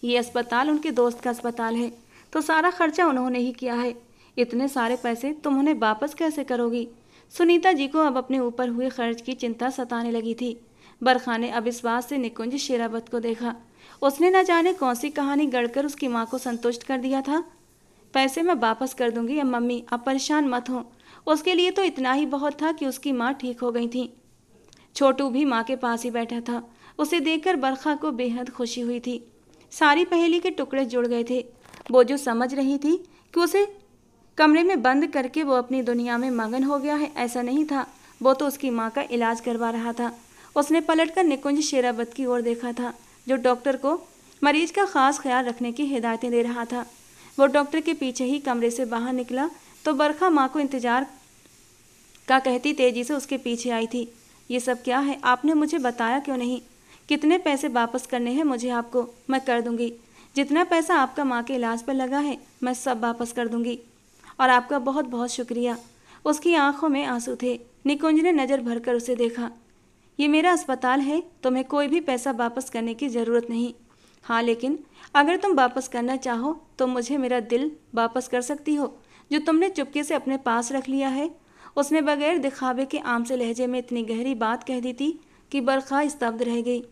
ये अस्पताल उनके दोस्त का अस्पताल है, तो सारा खर्चा उन्होंने ही किया है। इतने सारे पैसे तुम उन्हें वापस कैसे करोगी? सुनीता जी को अब अपने ऊपर हुए खर्च की चिंता सताने लगी थी। बरखा ने अविश्वास से निकुंज शेरावत को देखा। उसने न जाने कौन सी कहानी गढ़कर उसकी माँ को संतुष्ट कर दिया था। पैसे मैं वापस कर दूंगी अब मम्मी, आप परेशान मत हो। उसके लिए तो इतना ही बहुत था कि उसकी माँ ठीक हो गई थी। छोटू भी माँ के पास ही बैठा था। उसे देखकर बरखा को बेहद खुशी हुई थी। सारी पहेली के टुकड़े जुड़ गए थे। वो जो समझ रही थी कि उसे कमरे में बंद करके वो अपनी दुनिया में मगन हो गया है, ऐसा नहीं था। वो तो उसकी माँ का इलाज करवा रहा था। उसने पलटकर निकुंज शेरावत की ओर देखा था, जो डॉक्टर को मरीज का खास ख्याल रखने की हिदायतें दे रहा था। वो डॉक्टर के पीछे ही कमरे से बाहर निकला तो बरखा माँ को इंतजार का कहती तेजी से उसके पीछे आई थी। ये सब क्या है? आपने मुझे बताया क्यों नहीं? कितने पैसे वापस करने हैं मुझे आपको? मैं कर दूंगी। जितना पैसा आपका माँ के इलाज पर लगा है मैं सब वापस कर दूंगी। और आपका बहुत बहुत शुक्रिया। उसकी आंखों में आंसू थे। निकुंज ने नज़र भरकर उसे देखा। ये मेरा अस्पताल है, तुम्हें कोई भी पैसा वापस करने की ज़रूरत नहीं। हाँ, लेकिन अगर तुम वापस करना चाहो तो मुझे मेरा दिल वापस कर सकती हो, जो तुमने चुपके से अपने पास रख लिया है। उसने बगैर दिखावे के आम से लहजे में इतनी गहरी बात कह दी थी कि बरखा स्तब्ध रह गई।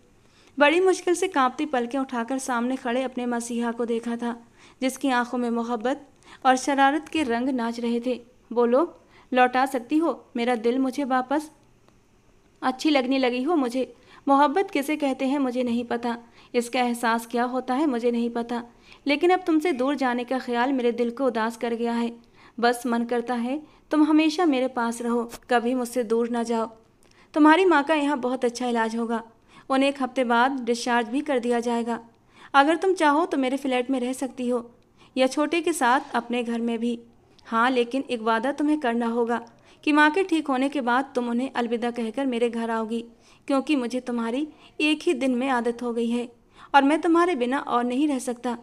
बड़ी मुश्किल से कांपती पलकें उठाकर सामने खड़े अपने मसीहा को देखा था, जिसकी आंखों में मोहब्बत और शरारत के रंग नाच रहे थे। बोलो, लौटा सकती हो मेरा दिल मुझे वापस? अच्छी लगने लगी हो मुझे। मोहब्बत किसे कहते हैं मुझे नहीं पता, इसका एहसास क्या होता है मुझे नहीं पता, लेकिन अब तुमसे दूर जाने का ख्याल मेरे दिल को उदास कर गया है। बस मन करता है तुम हमेशा मेरे पास रहो, कभी मुझसे दूर ना जाओ। तुम्हारी माँ का यहाँ बहुत अच्छा इलाज होगा। उन्हें 1 हफ्ते बाद डिस्चार्ज भी कर दिया जाएगा। अगर तुम चाहो तो मेरे फ्लैट में रह सकती हो, या छोटे के साथ अपने घर में भी। हाँ, लेकिन एक वादा तुम्हें करना होगा कि माँ के ठीक होने के बाद तुम उन्हें अलविदा कहकर मेरे घर आओगी, क्योंकि मुझे तुम्हारी एक ही दिन में आदत हो गई है और मैं तुम्हारे बिना और नहीं रह सकता।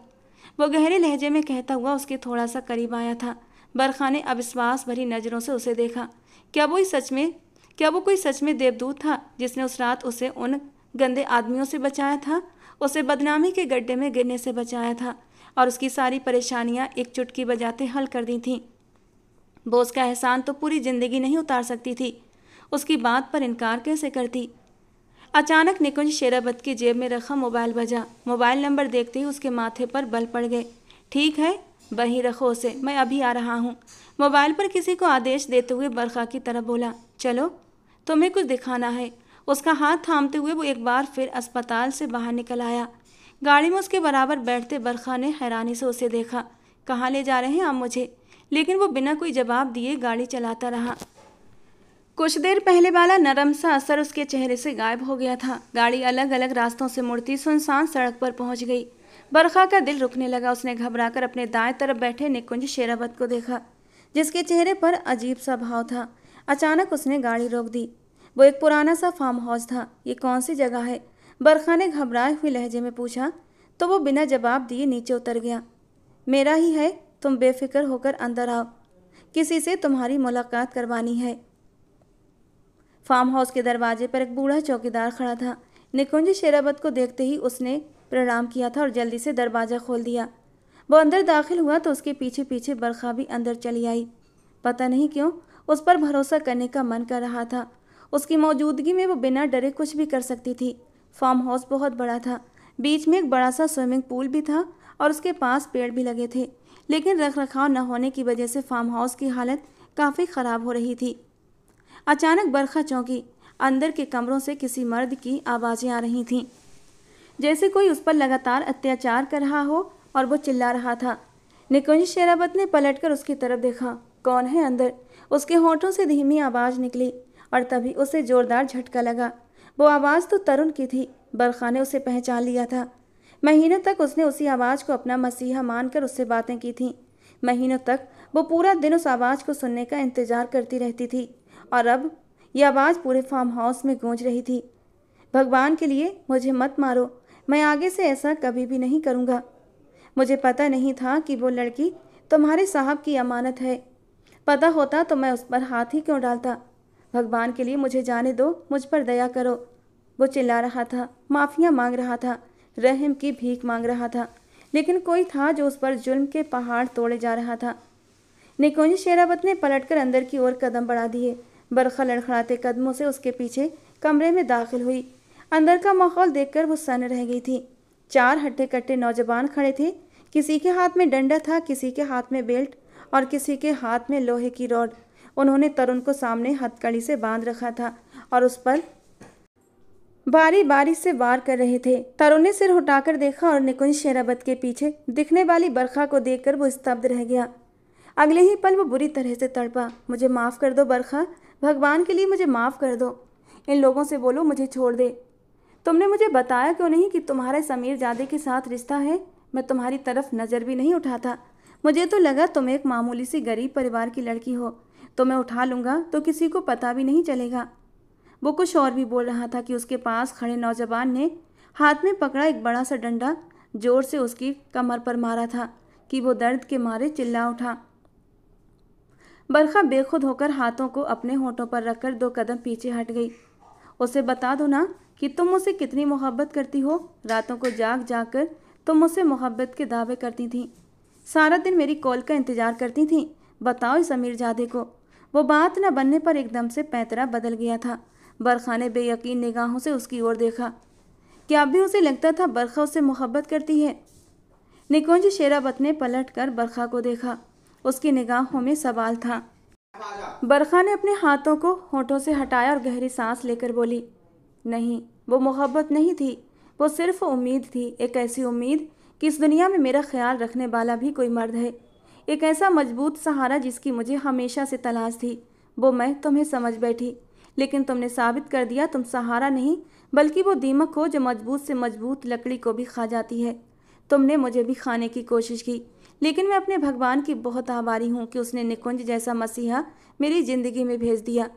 वो गहरे लहजे में कहता हुआ उसके थोड़ा सा करीब आया था। बरखा ने अविश्वास भरी नज़रों से उसे देखा। क्या वो कोई सच में देवदूत था जिसने उस रात उसे उन गंदे आदमियों से बचाया था, उसे बदनामी के गड्ढे में गिरने से बचाया था और उसकी सारी परेशानियां एक चुटकी बजाते हल कर दी थीं। वो उसका एहसान तो पूरी ज़िंदगी नहीं उतार सकती थी। उसकी बात पर इनकार कैसे करती। अचानक निकुंज शेरावत की जेब में रखा मोबाइल बजा। मोबाइल नंबर देखते ही उसके माथे पर बल पड़ गए। ठीक है, वहीं रखो उसे, मैं अभी आ रहा हूँ। मोबाइल पर किसी को आदेश देते हुए बरखा की तरफ बोला, चलो तुम्हें कुछ दिखाना है। उसका हाथ थामते हुए वो एक बार फिर अस्पताल से बाहर निकल आया। गाड़ी में उसके बराबर बैठते बरखा ने हैरानी से उसे देखा। कहाँ ले जा रहे हैं आप मुझे? लेकिन वो बिना कोई जवाब दिए गाड़ी चलाता रहा। कुछ देर पहले वाला नरम सा असर उसके चेहरे से गायब हो गया था। गाड़ी अलग अलग रास्तों से मुड़ती सुनसान सड़क पर पहुंच गई। बरखा का दिल रुकने लगा। उसने घबराकर अपने दाएं तरफ बैठे निकुंज शेरावत को देखा, जिसके चेहरे पर अजीब सा भाव था। अचानक उसने गाड़ी रोक दी। वो एक पुराना सा फार्म हाउस था। ये कौन सी जगह है? बरखा ने घबराए हुए लहजे में पूछा, तो वो बिना जवाब दिए नीचे उतर गया। मेरा ही है, तुम बेफिक्र होकर अंदर आओ, किसी से तुम्हारी मुलाकात करवानी है। फार्म हाउस के दरवाजे पर एक बूढ़ा चौकीदार खड़ा था। निकुंज शेरावत को देखते ही उसने प्रणाम किया था और जल्दी से दरवाज़ा खोल दिया। वो अंदर दाखिल हुआ तो उसके पीछे पीछे बरखा भी अंदर चली आई। पता नहीं क्यों उस पर भरोसा करने का मन कर रहा था। उसकी मौजूदगी में वो बिना डरे कुछ भी कर सकती थी। फार्म हाउस बहुत बड़ा था। बीच में एक बड़ा सा स्विमिंग पूल भी था और उसके पास पेड़ भी लगे थे, लेकिन रख रखाव न होने की वजह से फार्म हाउस की हालत काफ़ी ख़राब हो रही थी। अचानक बरखा चौंकी। अंदर के कमरों से किसी मर्द की आवाज़ें आ रही थीं, जैसे कोई उस पर लगातार अत्याचार कर रहा हो, और वो चिल्ला रहा था। निकुंज शेरावत ने पलटकर उसकी तरफ देखा। कौन है अंदर? उसके होठों से धीमी आवाज़ निकली और तभी उसे जोरदार झटका लगा। वो आवाज़ तो तरुण की थी। बरखा ने उसे पहचान लिया था। महीनों तक उसने उसी आवाज़ को अपना मसीहा मानकर उससे बातें की थीं। महीनों तक वो पूरा दिन उस आवाज़ को सुनने का इंतज़ार करती रहती थी, और अब यह आवाज़ पूरे फार्म हाउस में गूंज रही थी। भगवान के लिए मुझे मत मारो, मैं आगे से ऐसा कभी भी नहीं करूँगा। मुझे पता नहीं था कि वो लड़की तुम्हारे साहब की अमानत है। पता होता तो मैं उस पर हाथ ही क्यों डालता। भगवान के लिए मुझे जाने दो, मुझ पर दया करो। वो चिल्ला रहा था, माफ़िया मांग रहा था, रहम की भीख मांग रहा था, लेकिन कोई था जो उस पर जुल्म के पहाड़ तोड़े जा रहा था। निकुंज शेरावत ने पलटकर अंदर की ओर कदम बढ़ा दिए। बरखा लड़खड़ाते कदमों से उसके पीछे कमरे में दाखिल हुई। अंदर का माहौल देखकर वो सन्न रह गई थी। 4 हट्टे कट्टे नौजवान खड़े थे। किसी के हाथ में डंडा था, किसी के हाथ में बेल्ट और किसी के हाथ में लोहे की रॉड। उन्होंने तरुण को सामने हथकड़ी से बांध रखा था और उस पर बारी बारी से वार कर रहे थे। तरुण ने सिर उठाकर देखा और निकुंज शेरावत के पीछे दिखने वाली बरखा को देखकर वो स्तब्ध रह गया। अगले ही पल वो बुरी तरह से तड़पा। मुझे माफ़ कर दो बरखा, भगवान के लिए मुझे माफ़ कर दो। इन लोगों से बोलो मुझे छोड़ दे। तुमने मुझे बताया क्यों नहीं कि तुम्हारे समीर जादे के साथ रिश्ता है? मैं तुम्हारी तरफ नज़र भी नहीं उठाता। मुझे तो लगा तुम एक मामूली सी गरीब परिवार की लड़की हो, तो मैं उठा लूँगा तो किसी को पता भी नहीं चलेगा। वो कुछ और भी बोल रहा था कि उसके पास खड़े नौजवान ने हाथ में पकड़ा एक बड़ा सा डंडा जोर से उसकी कमर पर मारा था कि वो दर्द के मारे चिल्ला उठा। बरखा बेखुद होकर हाथों को अपने होठों पर रखकर 2 कदम पीछे हट गई। उसे बता दो ना कि तुम मुझसे कितनी मोहब्बत करती हो। रातों को जाग जाग कर तुम मुझसे मोहब्बत के दावे करती थीं। सारा दिन मेरी कॉल का इंतजार करती थीं। बताओ इस अमीरजादे को। वो बात न बनने पर एकदम से पैंतरा बदल गया था। बरखा ने बेयकीन निगाहों से उसकी ओर देखा। क्या अब भी उसे लगता था बरखा उससे मोहब्बत करती है? निकुंज शेरावत ने पलट कर बरखा को देखा। उसकी निगाहों में सवाल था। बरखा ने अपने हाथों को होठों से हटाया और गहरी सांस लेकर बोली, नहीं, वो मोहब्बत नहीं थी, वो सिर्फ उम्मीद थी। एक ऐसी उम्मीद कि इस दुनिया में मेरा ख्याल रखने वाला भी कोई मर्द है। एक ऐसा मजबूत सहारा जिसकी मुझे हमेशा से तलाश थी। वो मैं तुम्हें समझ बैठी, लेकिन तुमने साबित कर दिया तुम सहारा नहीं बल्कि वो दीमक हो जो मजबूत से मजबूत लकड़ी को भी खा जाती है। तुमने मुझे भी खाने की कोशिश की, लेकिन मैं अपने भगवान की बहुत आभारी हूँ कि उसने निकुंज जैसा मसीहा मेरी ज़िंदगी में भेज दिया,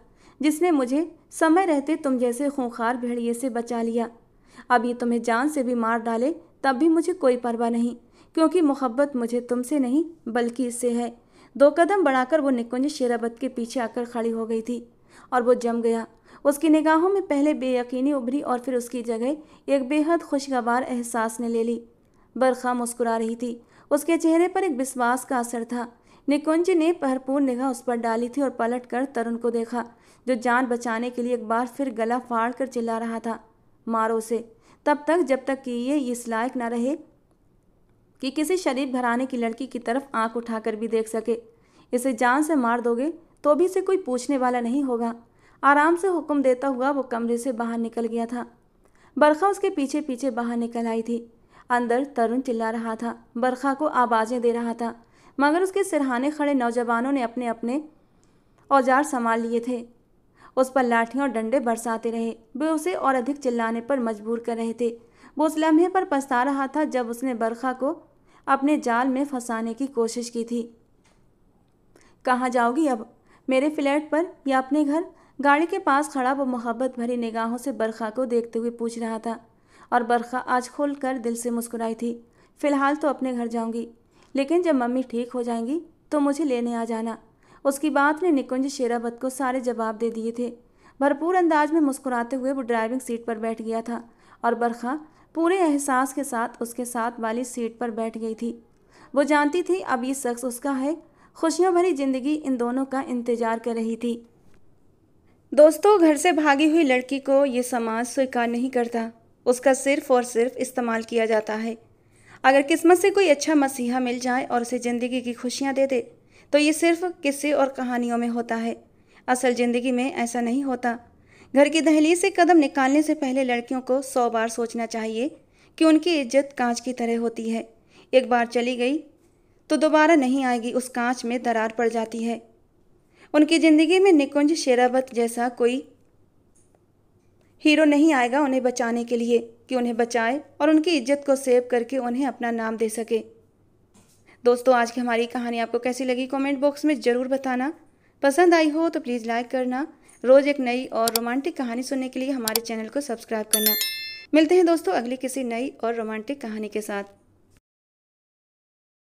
जिसने मुझे समय रहते तुम जैसे खूंखार भेड़िए से बचा लिया। अब ये तुम्हें जान से भी मार डाले तब भी मुझे कोई परवाह नहीं, क्योंकि मोहब्बत मुझे तुमसे नहीं बल्कि इससे है। 2 कदम बढ़ाकर वो निकुंज शेरावत के पीछे आकर खड़ी हो गई थी और वो जम गया। उसकी निगाहों में पहले बेयकीनी उभरी और फिर उसकी जगह एक बेहद खुशगवार एहसास ने ले ली। बरखा मुस्कुरा रही थी। उसके चेहरे पर एक विश्वास का असर था। निकुंज ने भरपूर निगाह उस पर डाली थी और पलट कर तरुण को देखा, जो जान बचाने के लिए एक बार फिर गला फाड़ कर चिल्ला रहा था, मारो उसे, तब तक जब तक कि ये इस लायक न रहे कि किसी शरीर भराने की लड़की की तरफ आंख उठाकर भी देख सके। इसे जान से मार दोगे तो भी इसे कोई पूछने वाला नहीं होगा। आराम से हुक्म देता हुआ वो कमरे से बाहर निकल गया था। बरखा उसके पीछे पीछे बाहर निकल आई थी। अंदर तरुण चिल्ला रहा था, बरखा को आवाज़ें दे रहा था, मगर उसके सिरहाने खड़े नौजवानों ने अपने अपने औजार संभाल लिए थे। उस पर लाठियां और डंडे बरसाते रहे। वे उसे और अधिक चिल्लाने पर मजबूर कर रहे थे। वो उस लम्हे पर पछता रहा था जब उसने बरखा को अपने जाल में फंसाने की कोशिश की थी। कहाँ जाओगी अब? मेरे फ्लैट पर या अपने घर? गाड़ी के पास खड़ा वो मोहब्बत भरी निगाहों से बरखा को देखते हुए पूछ रहा था, और बरखा आज खोलकर दिल से मुस्कुराई थी। फ़िलहाल तो अपने घर जाऊंगी, लेकिन जब मम्मी ठीक हो जाएंगी तो मुझे लेने आ जाना। उसकी बात ने निकुंज शेरावत को सारे जवाब दे दिए थे। भरपूर अंदाज में मुस्कुराते हुए वो ड्राइविंग सीट पर बैठ गया था और बरखा पूरे एहसास के साथ उसके साथ वाली सीट पर बैठ गई थी। वो जानती थी अब ये शख्स उसका है। खुशियों भरी जिंदगी इन दोनों का इंतजार कर रही थी। दोस्तों, घर से भागी हुई लड़की को ये समाज स्वीकार नहीं करता। उसका सिर्फ और सिर्फ इस्तेमाल किया जाता है। अगर किस्मत से कोई अच्छा मसीहा मिल जाए और उसे ज़िंदगी की खुशियाँ दे दे तो ये सिर्फ किस्से और कहानियों में होता है। असल ज़िंदगी में ऐसा नहीं होता। घर की दहलीज से कदम निकालने से पहले लड़कियों को 100 बार सोचना चाहिए कि उनकी इज्जत कांच की तरह होती है। एक बार चली गई तो दोबारा नहीं आएगी। उस कांच में दरार पड़ जाती है। उनकी ज़िंदगी में निकुंज शेरावत जैसा कोई हीरो नहीं आएगा उन्हें बचाने के लिए, कि उन्हें बचाए और उनकी इज्जत को सेव करके उन्हें अपना नाम दे सके। दोस्तों, आज की हमारी कहानी आपको कैसी लगी कमेंट बॉक्स में ज़रूर बताना। पसंद आई हो तो प्लीज़ लाइक करना। रोज़ एक नई और रोमांटिक कहानी सुनने के लिए हमारे चैनल को सब्सक्राइब करना। मिलते हैं दोस्तों अगली किसी नई और रोमांटिक कहानी के साथ।